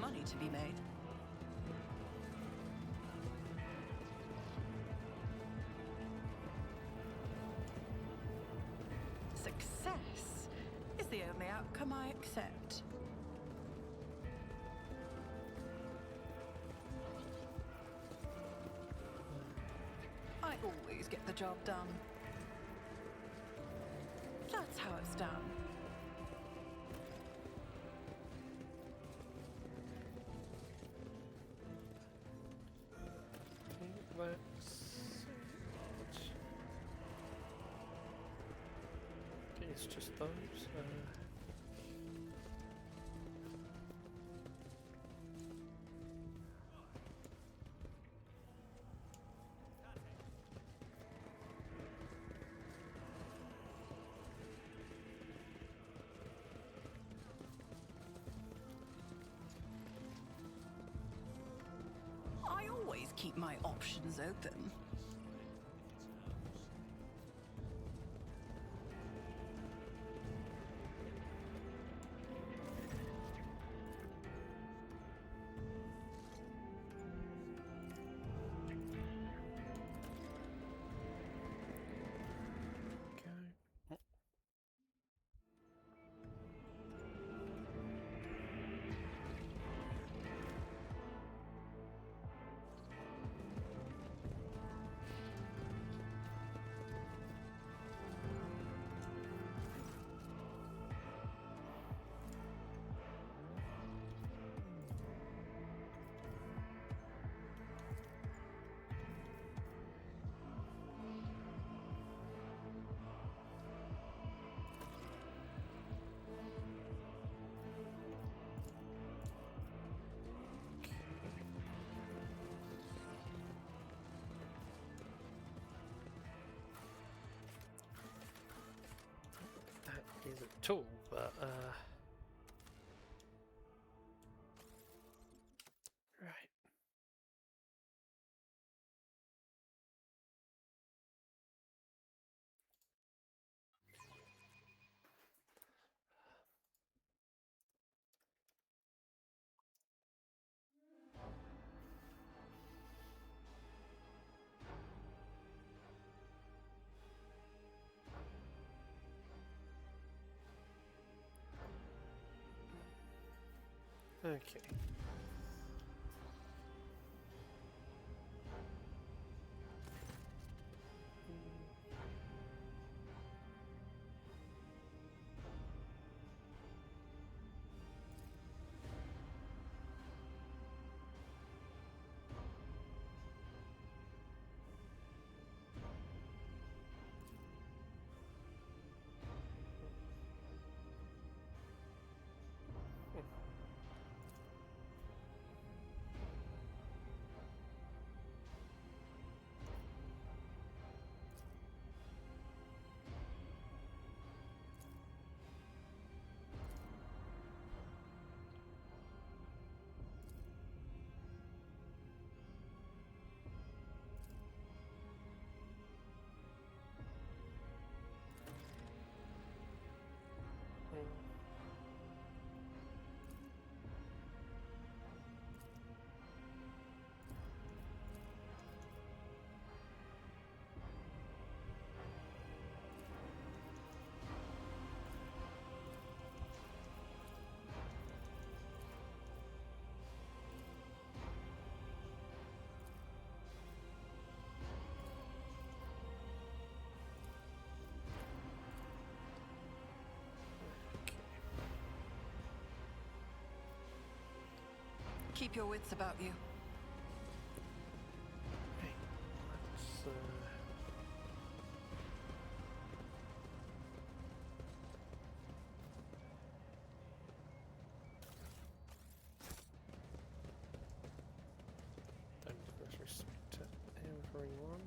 money to be made. Success is the only outcome I accept. I always get the job done. That's how it's done. It's just those. I always keep my options open. Is a tool, but right. Okay. Keep your wits about you. Hey, let's don't disrespect to everyone.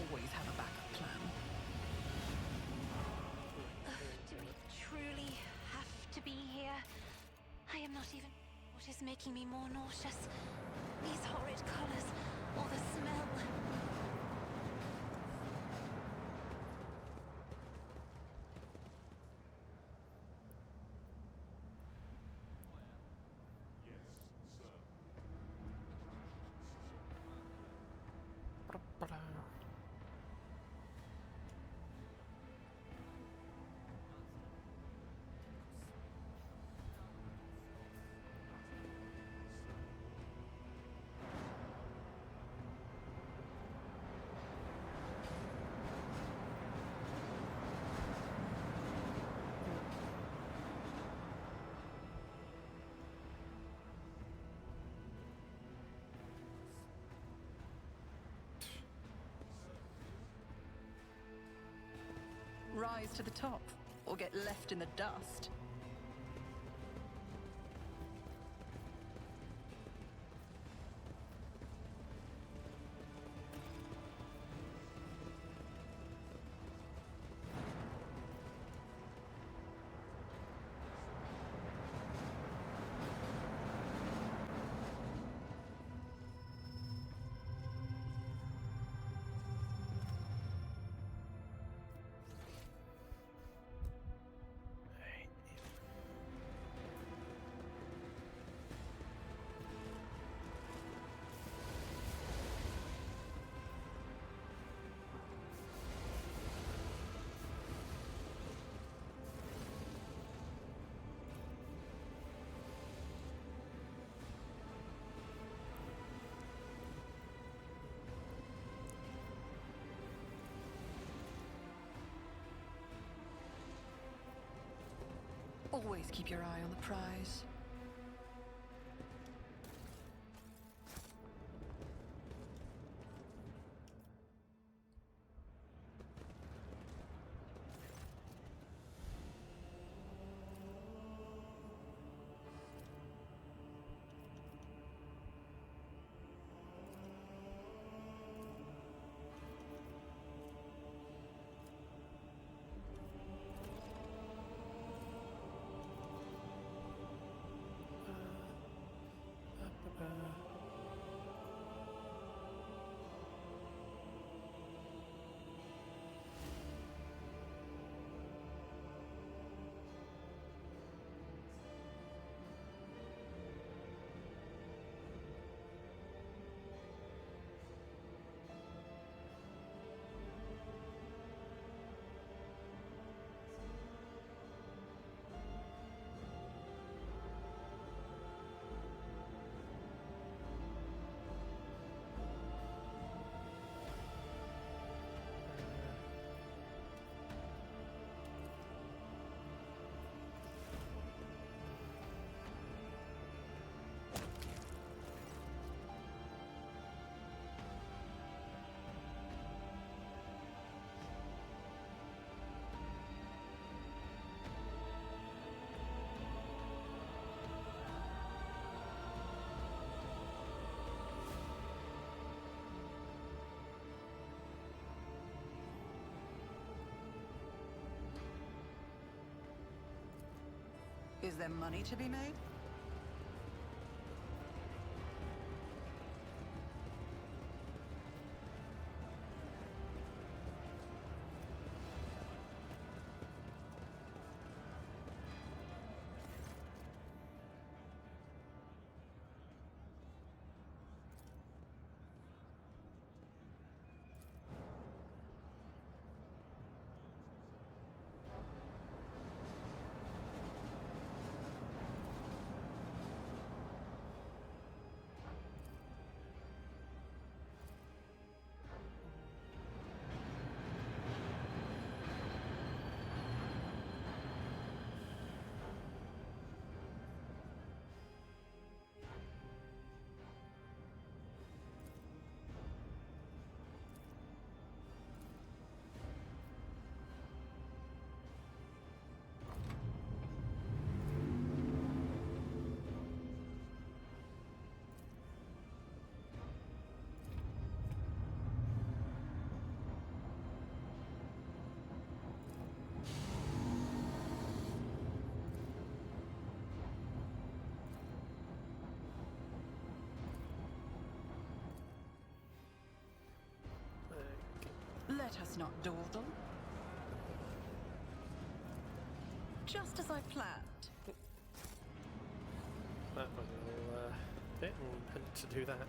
always have a backup plan. Do we truly have to be here? I am not even... What is making me more nauseous? These horrid colors, or the smell. Rise to the top, or get left in the dust. Always keep your eye on the prize. Is there money to be made? Let us not dawdle. Just as I planned. That was a little bit and meant to do that.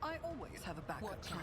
I always have a backup plan.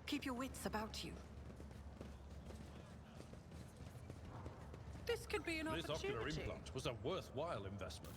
Keep your wits about you. This could be an This ocular opportunity. implant was a worthwhile investment.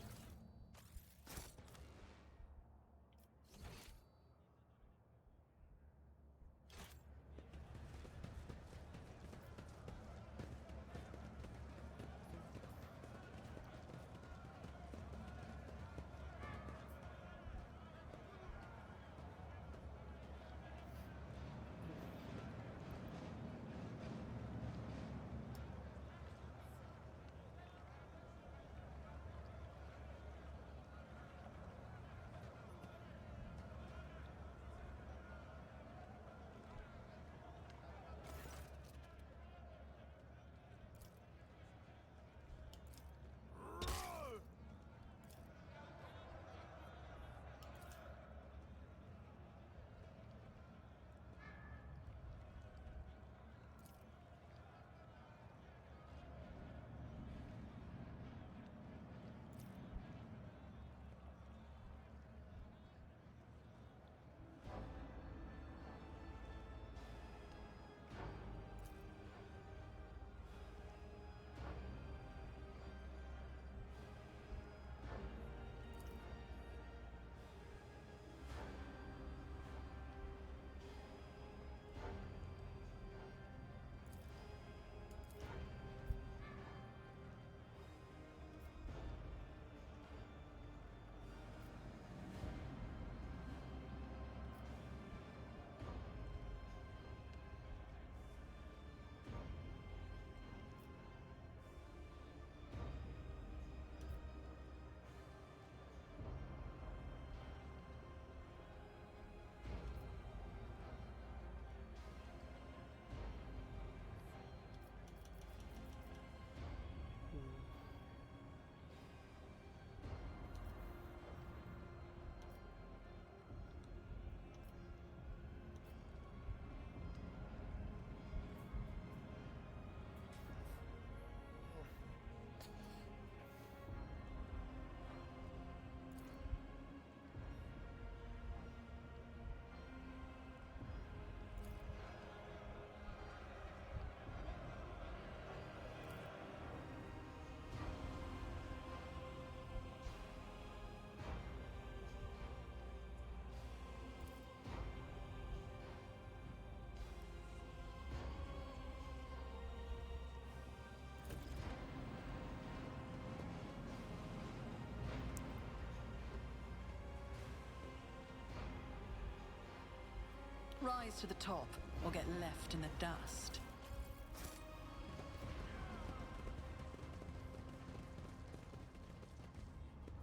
Rise to the top, or get left in the dust.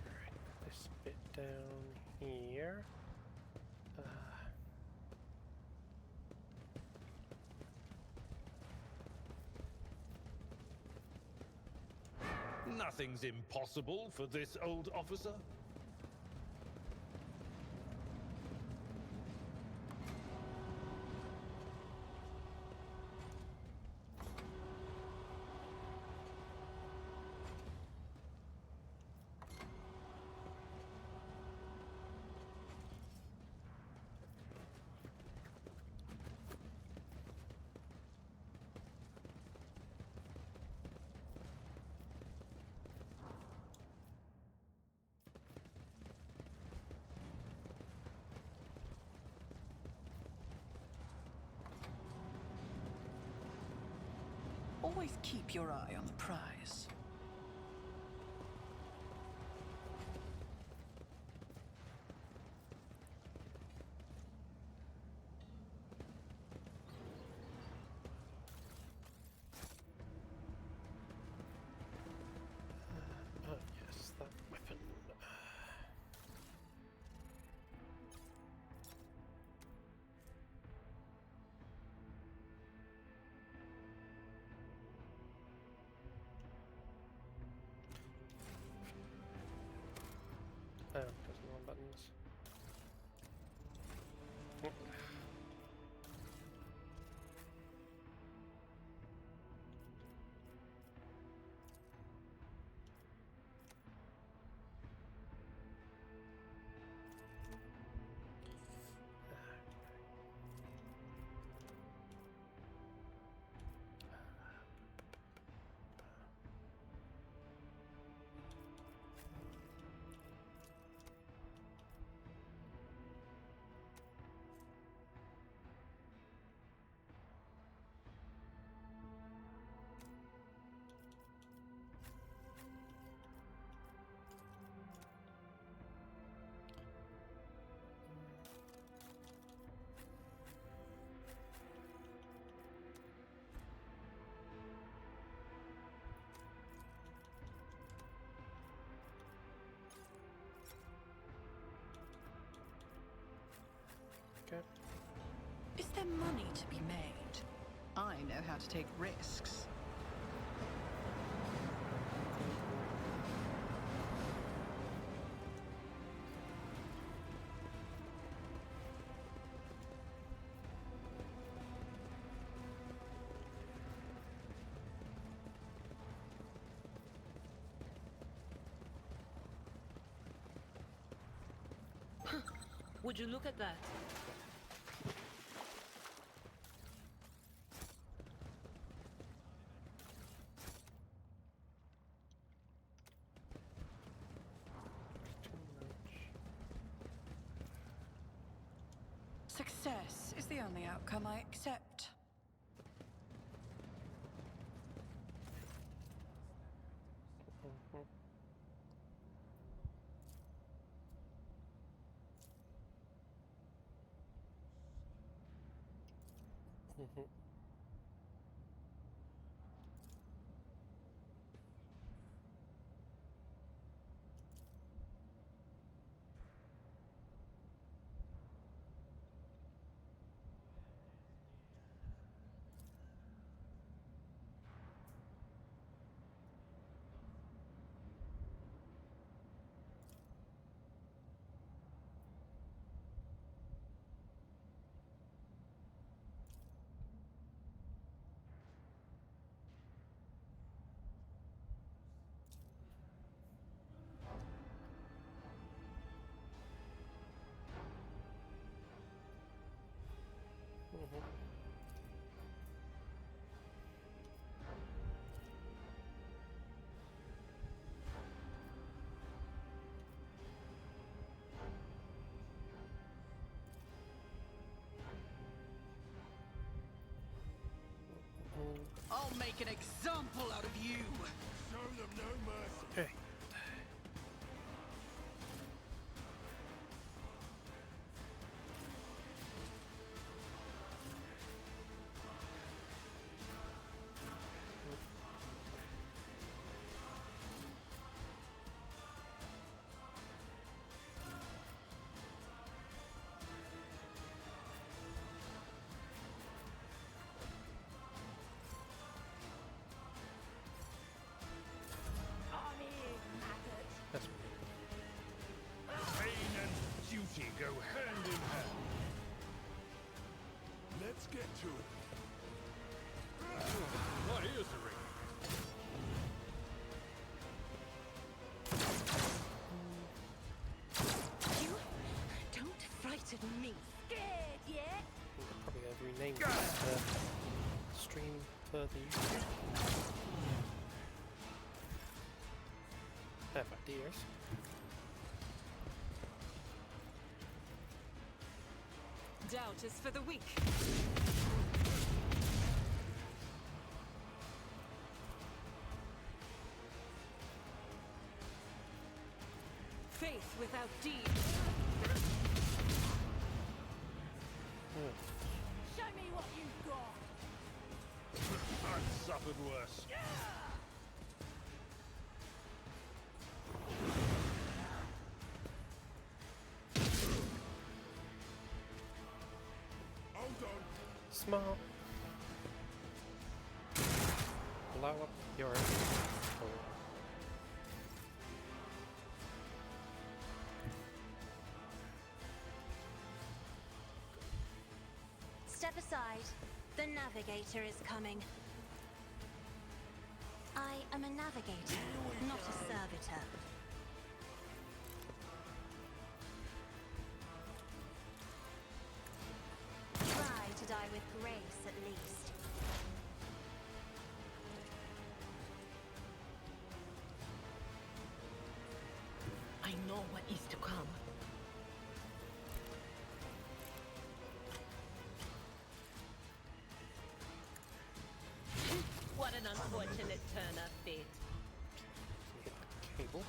Right, this bit down here. Nothing's impossible for this old officer. Always keep your eye on the prize. Oh yes, that weapon. Oh, pressing the wrong buttons. Oh. Okay. Is there money to be made? I know how to take risks. Would you look at that? Success is the only outcome I accept. I'll make an example out of you! Show them no mercy. Okay. go hand in hand. Let's get to it. My ears are ringing. You don't frighten me. Scared yet? We'll probably have renamed this stream further YouTube. Have ideas. Doubt is for the weak. Faith without deeds. Show me what you've got. I've suffered worse. Hold on. Smart. Blow up your own. Step aside. The navigator is coming. I am a navigator, not a servitor. Try to die with grace, at least. I know what is to come. What an unfortunate turn of fate. Hit the cable.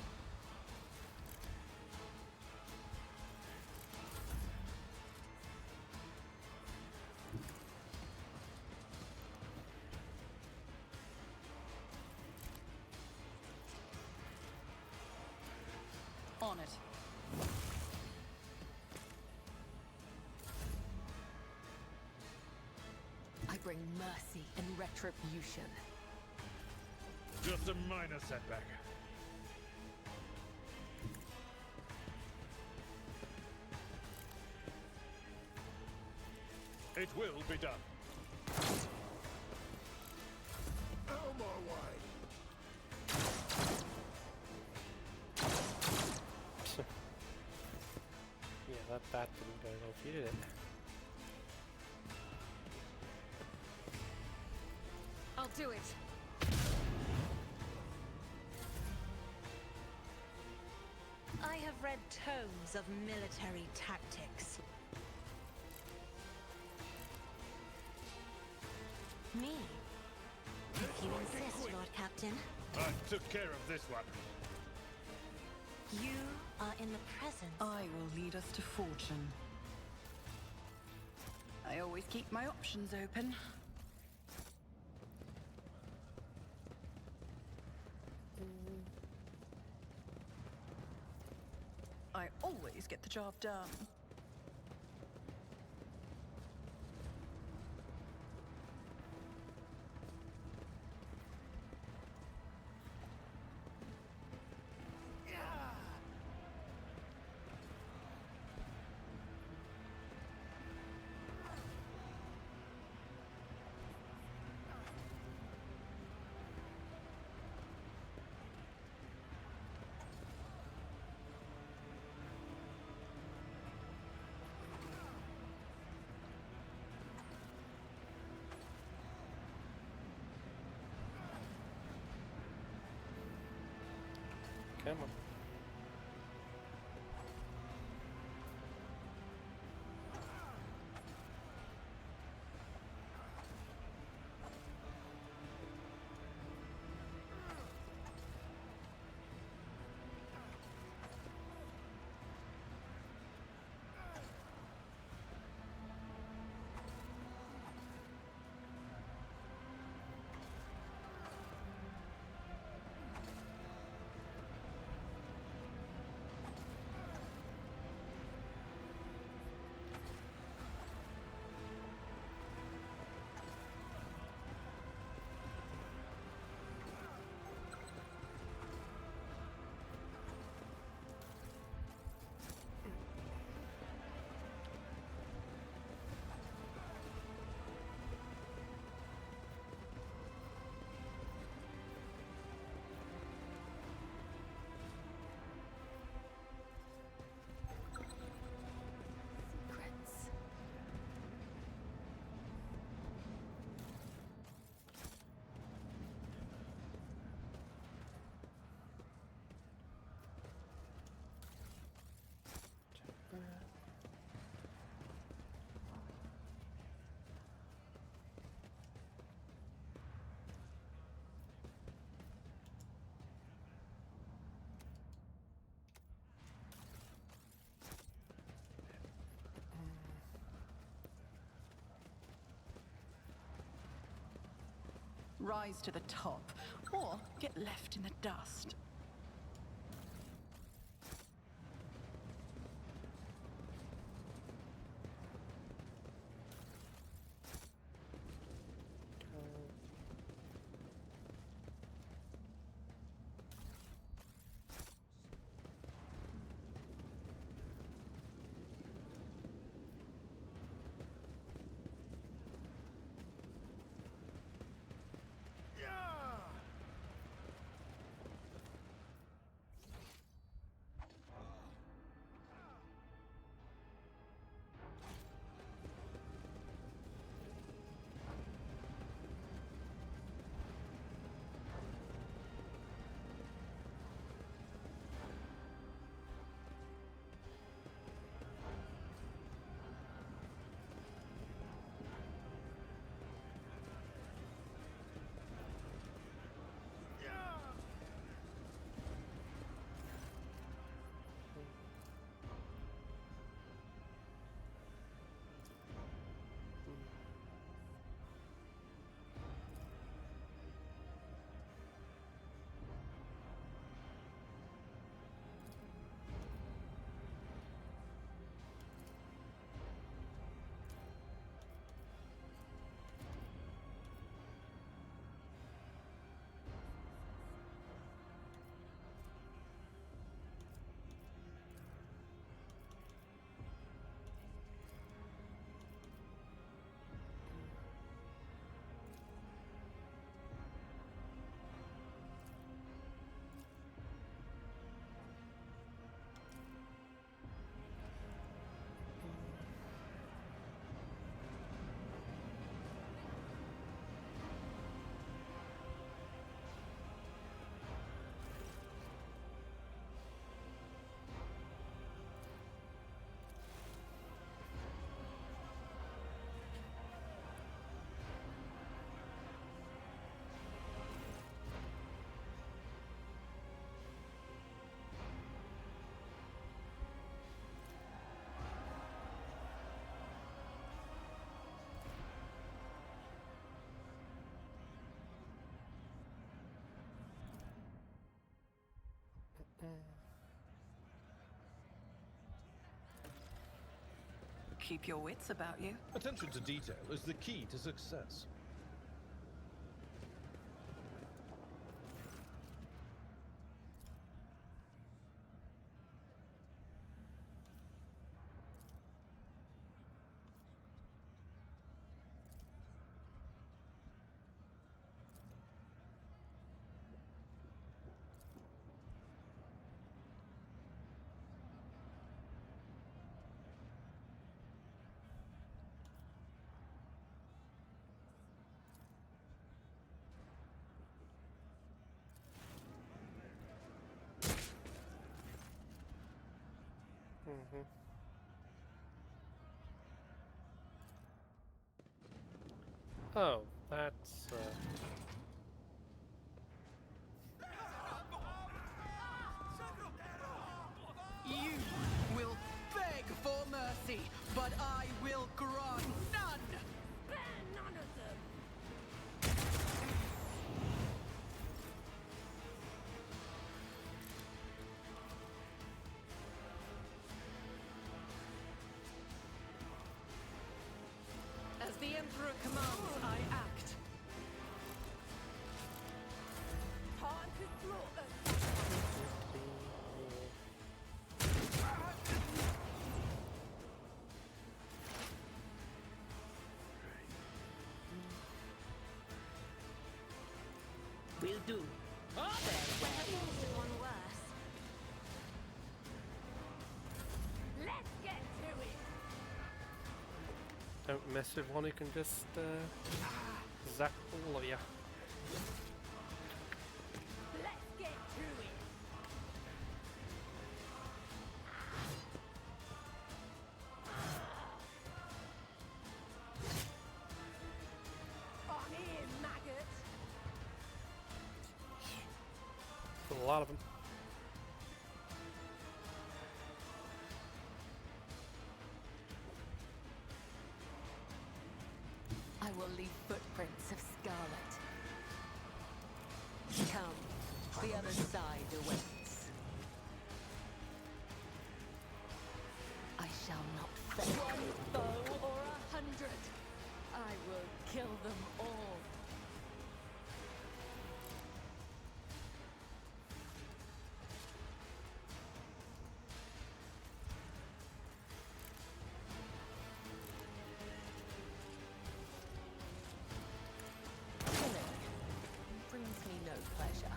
On it. I bring mercy and retribution. Just a minor setback. It will be done. Out my way. Yeah, that didn't go well for you, did it? I'll do it. I have read tomes of military tactics. Me? If you insist, Lord Captain. I took care of this one. You are in the presence. I will lead us to fortune. I always keep my options open. I always get the job done. Come on. rise to the top, or get left in the dust. Keep your wits about you. Attention to detail is the key to success. Oh, that's You will beg for mercy, but I will grant none! Spare none of them! As the Emperor commands, I act. Time to slaughter! Will do. Things have gone worse. Let's get to it! don't mess with one who can just zap all of you. Let's get to it! I'm here, maggot! A lot of them. I will leave footprints of scarlet. Come, the other side awaits. I shall not fail. One foe or 100. I will kill them all. Killing brings me no pleasure.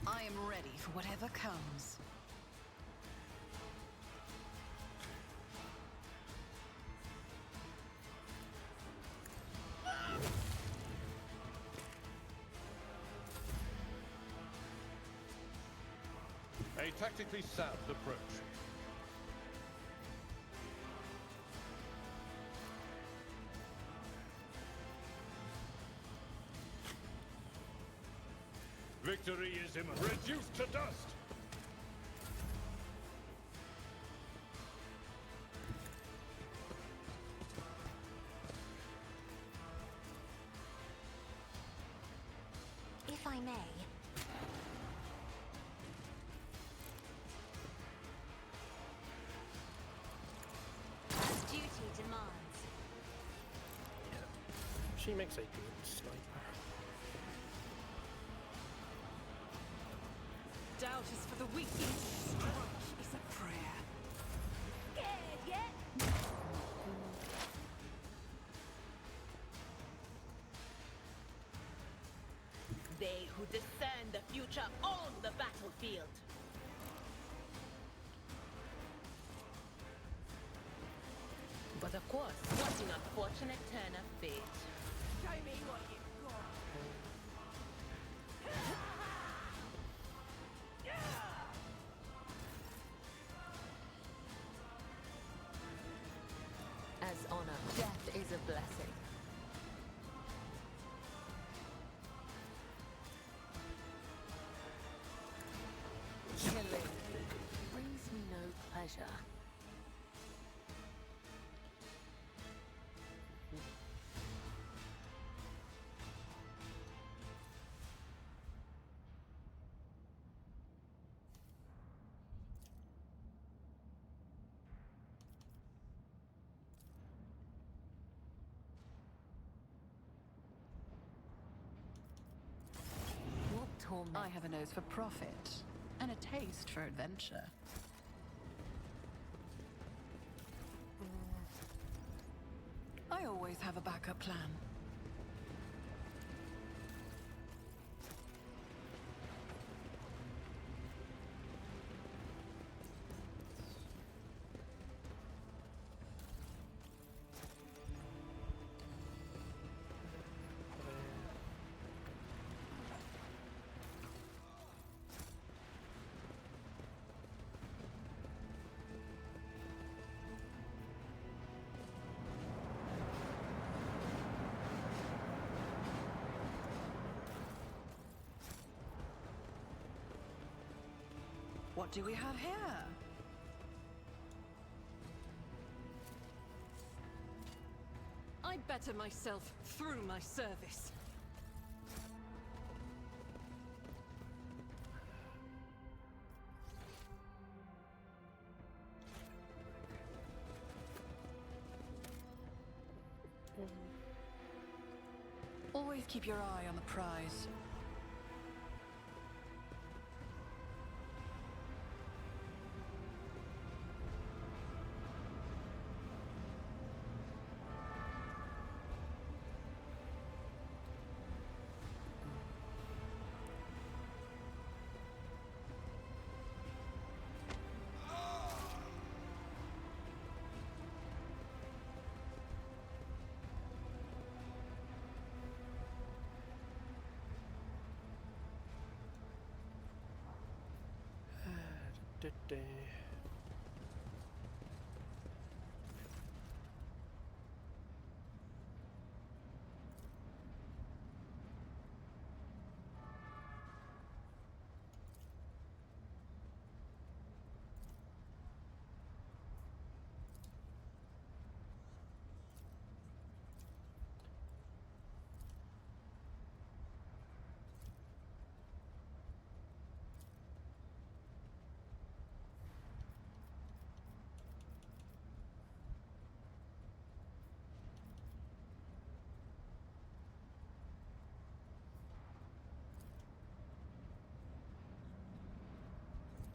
I am ready for whatever comes. A tactically sound approach. Victory is imminent. Reduced to dust! If I may, as duty demands. She makes a good sniper. Doubt is for the weak. Strength is a prayer. Scared yet? They who discern the future own the battlefield. But of course, what an unfortunate turn of fate. Show me what you've got. As honor, death is a blessing. Killing brings me no pleasure. What torment? I have a nose for profit and a taste for adventure. I always have a backup plan. What do we have here? I better myself through my service. Always keep your eye on the prize.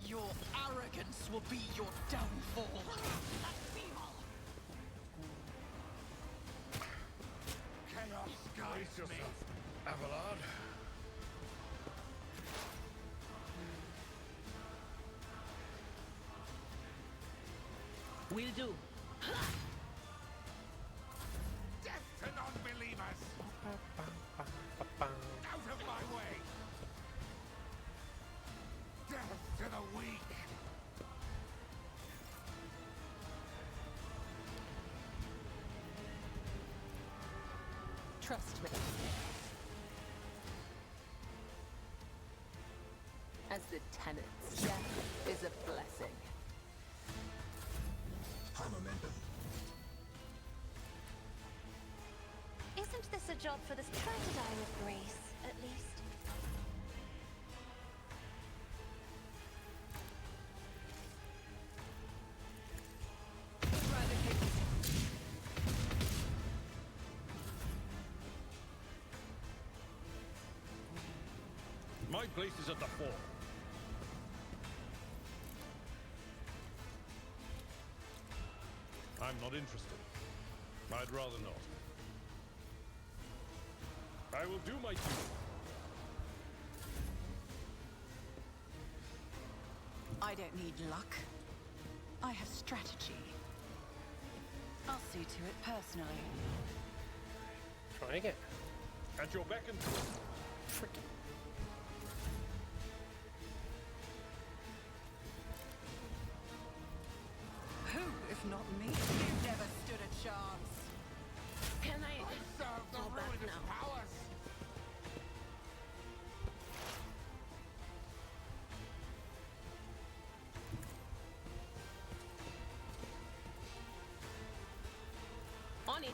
Your arrogance will be your downfall. Chaos guides me. Abelard. Will do. Death to non-believers! Out of my way! Death to the weak! Trust me. As the tenants, death is a blessing. High momentum. Isn't this a job for the try to die with grace, at least? My place is at the fore. I'm not interested. I'd rather not. I will do my duty. I don't need luck. I have strategy. I'll see to it personally. Try again. At your beck and call. Freaking. Who, if not me? You never stood a chance. Can I Serve the go back ruinous now? powers! On it.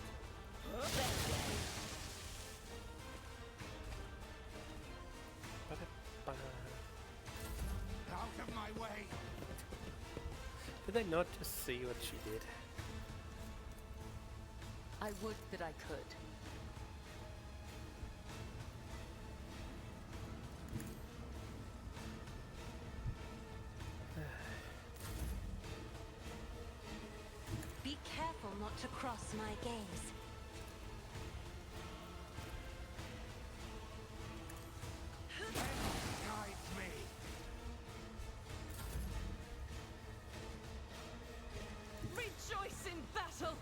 Out of my way! Did they not just see what she did? I would that I could. Be careful not to cross my gaze. Chaos guides me! Rejoice in battle!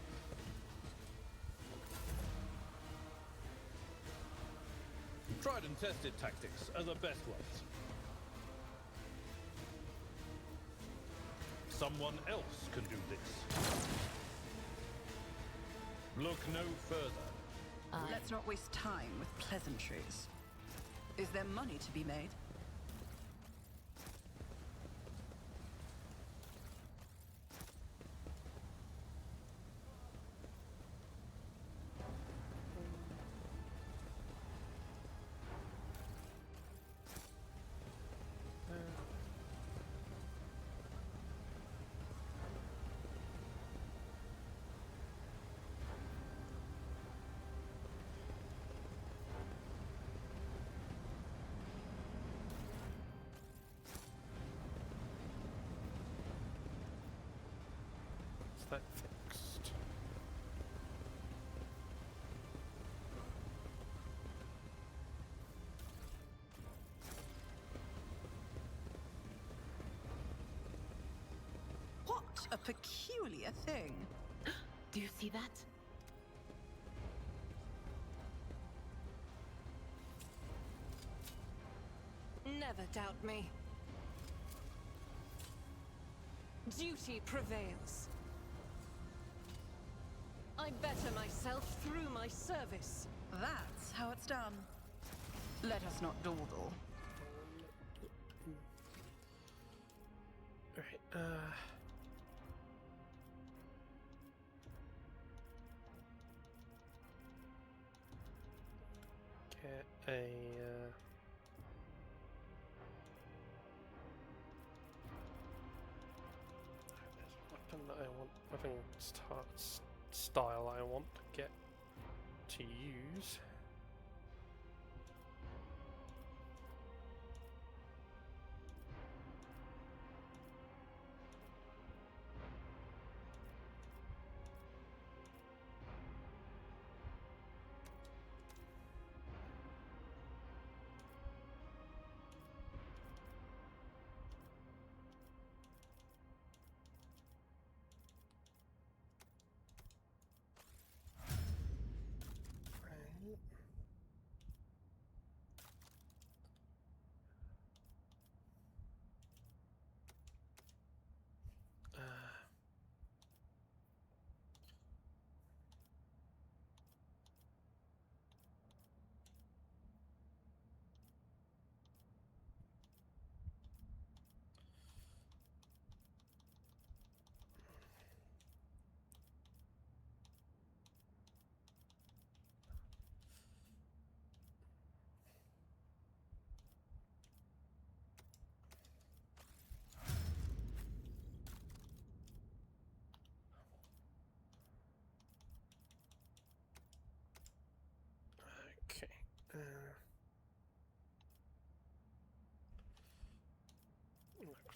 Tried and tested tactics are the best ones. Someone else can do this. Look no further. Let's not waste time with pleasantries. Is there money to be made? Is that fixed? What a peculiar thing. Do you see that? Never doubt me. Duty prevails. I better myself through my service. That's how it's done. Let us not dawdle. Right, get a, there's a weapon that I want, weapon style I want to get to use.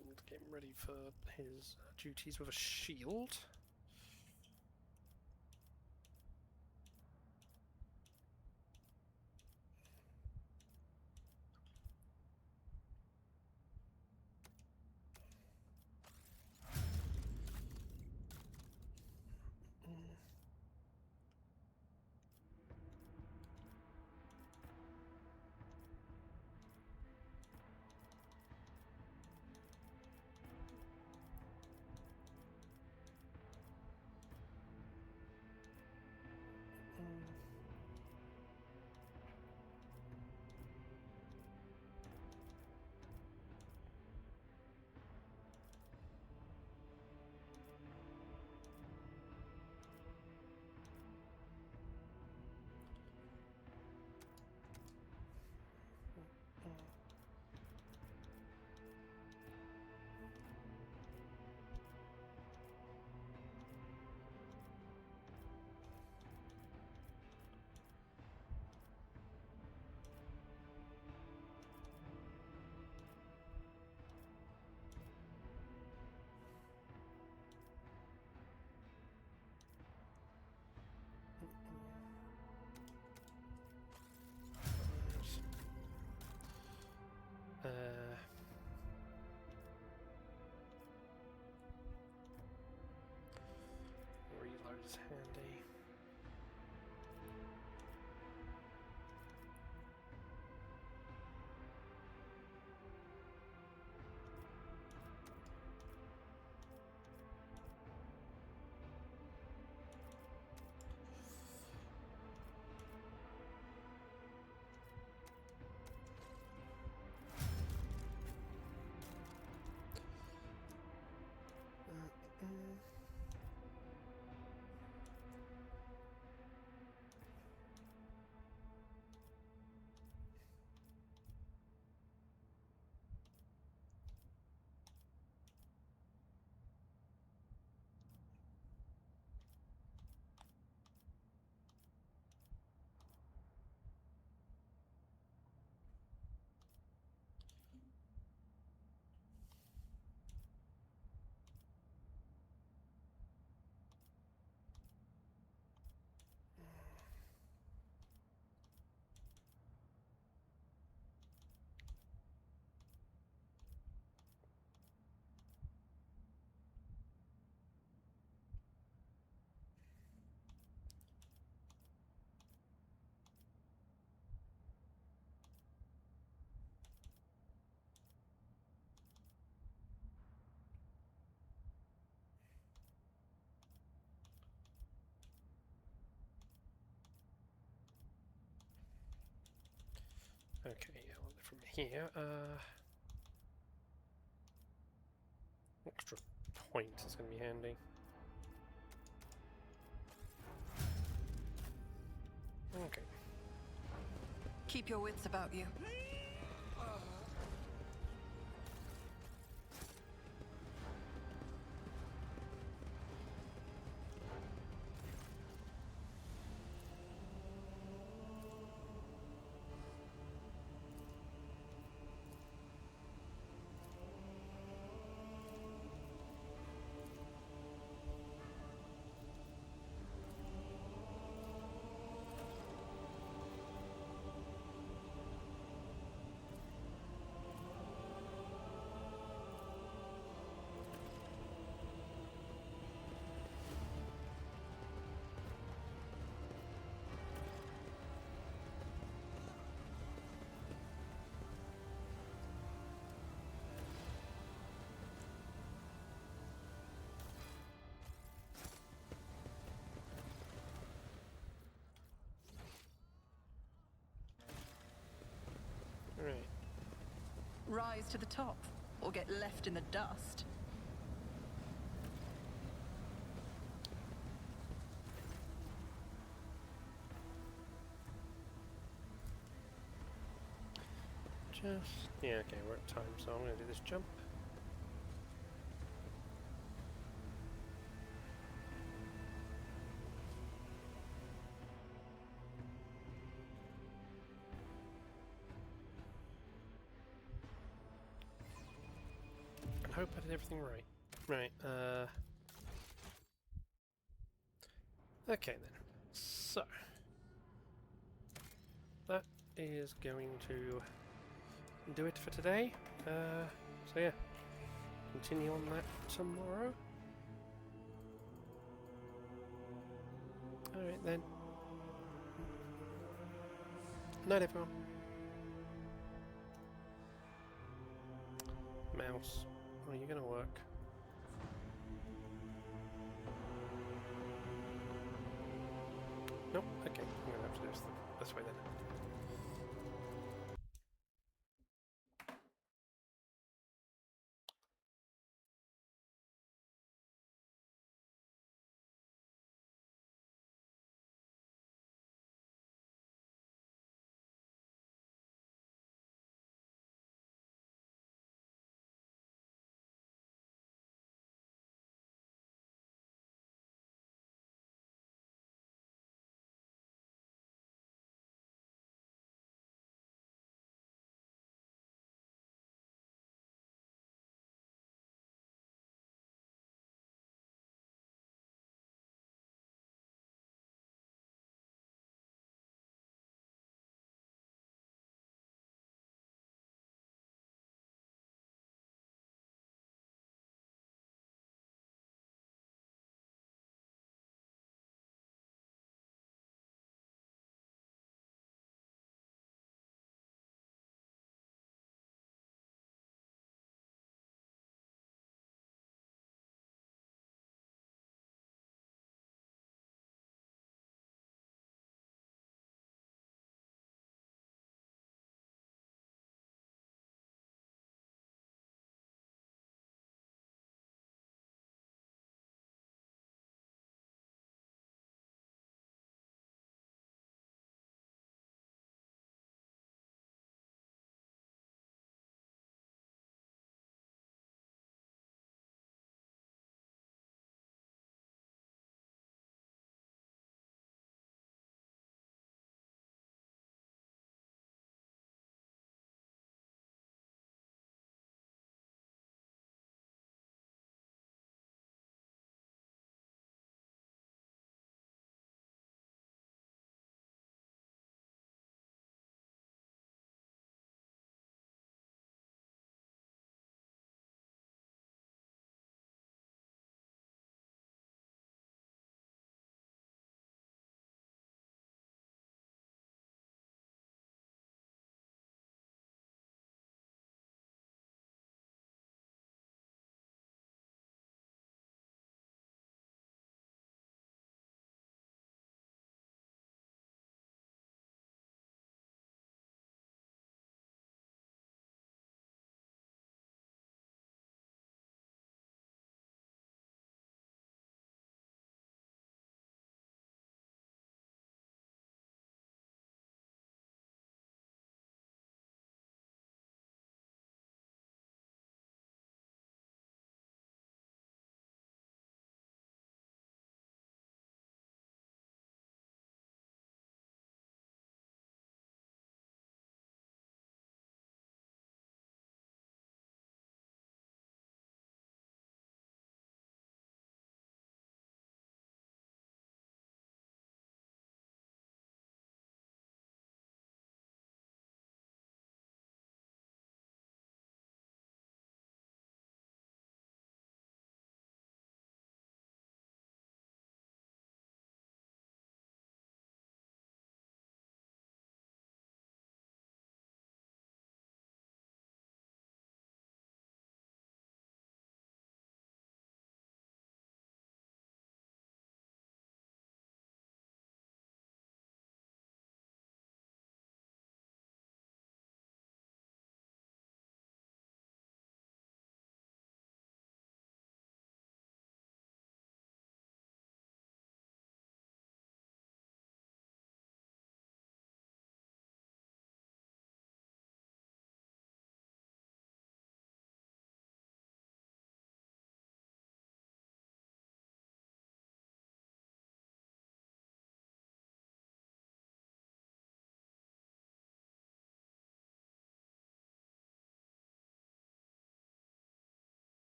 and get him ready for his duties with a shield. Reload is handy. Okay, yeah, well, from here, extra point is going to be handy. Okay. Keep your wits about you. Right. Rise to the top, or get left in the dust. Yeah, okay, we're at time, so I'm going to do this jump. And hope I did everything right. Right, okay then. So that is going to do it for today. So yeah, continue on that tomorrow. Alright then. Night everyone. Mouse, are you gonna work? Nope, okay, I'm gonna have to do this way then.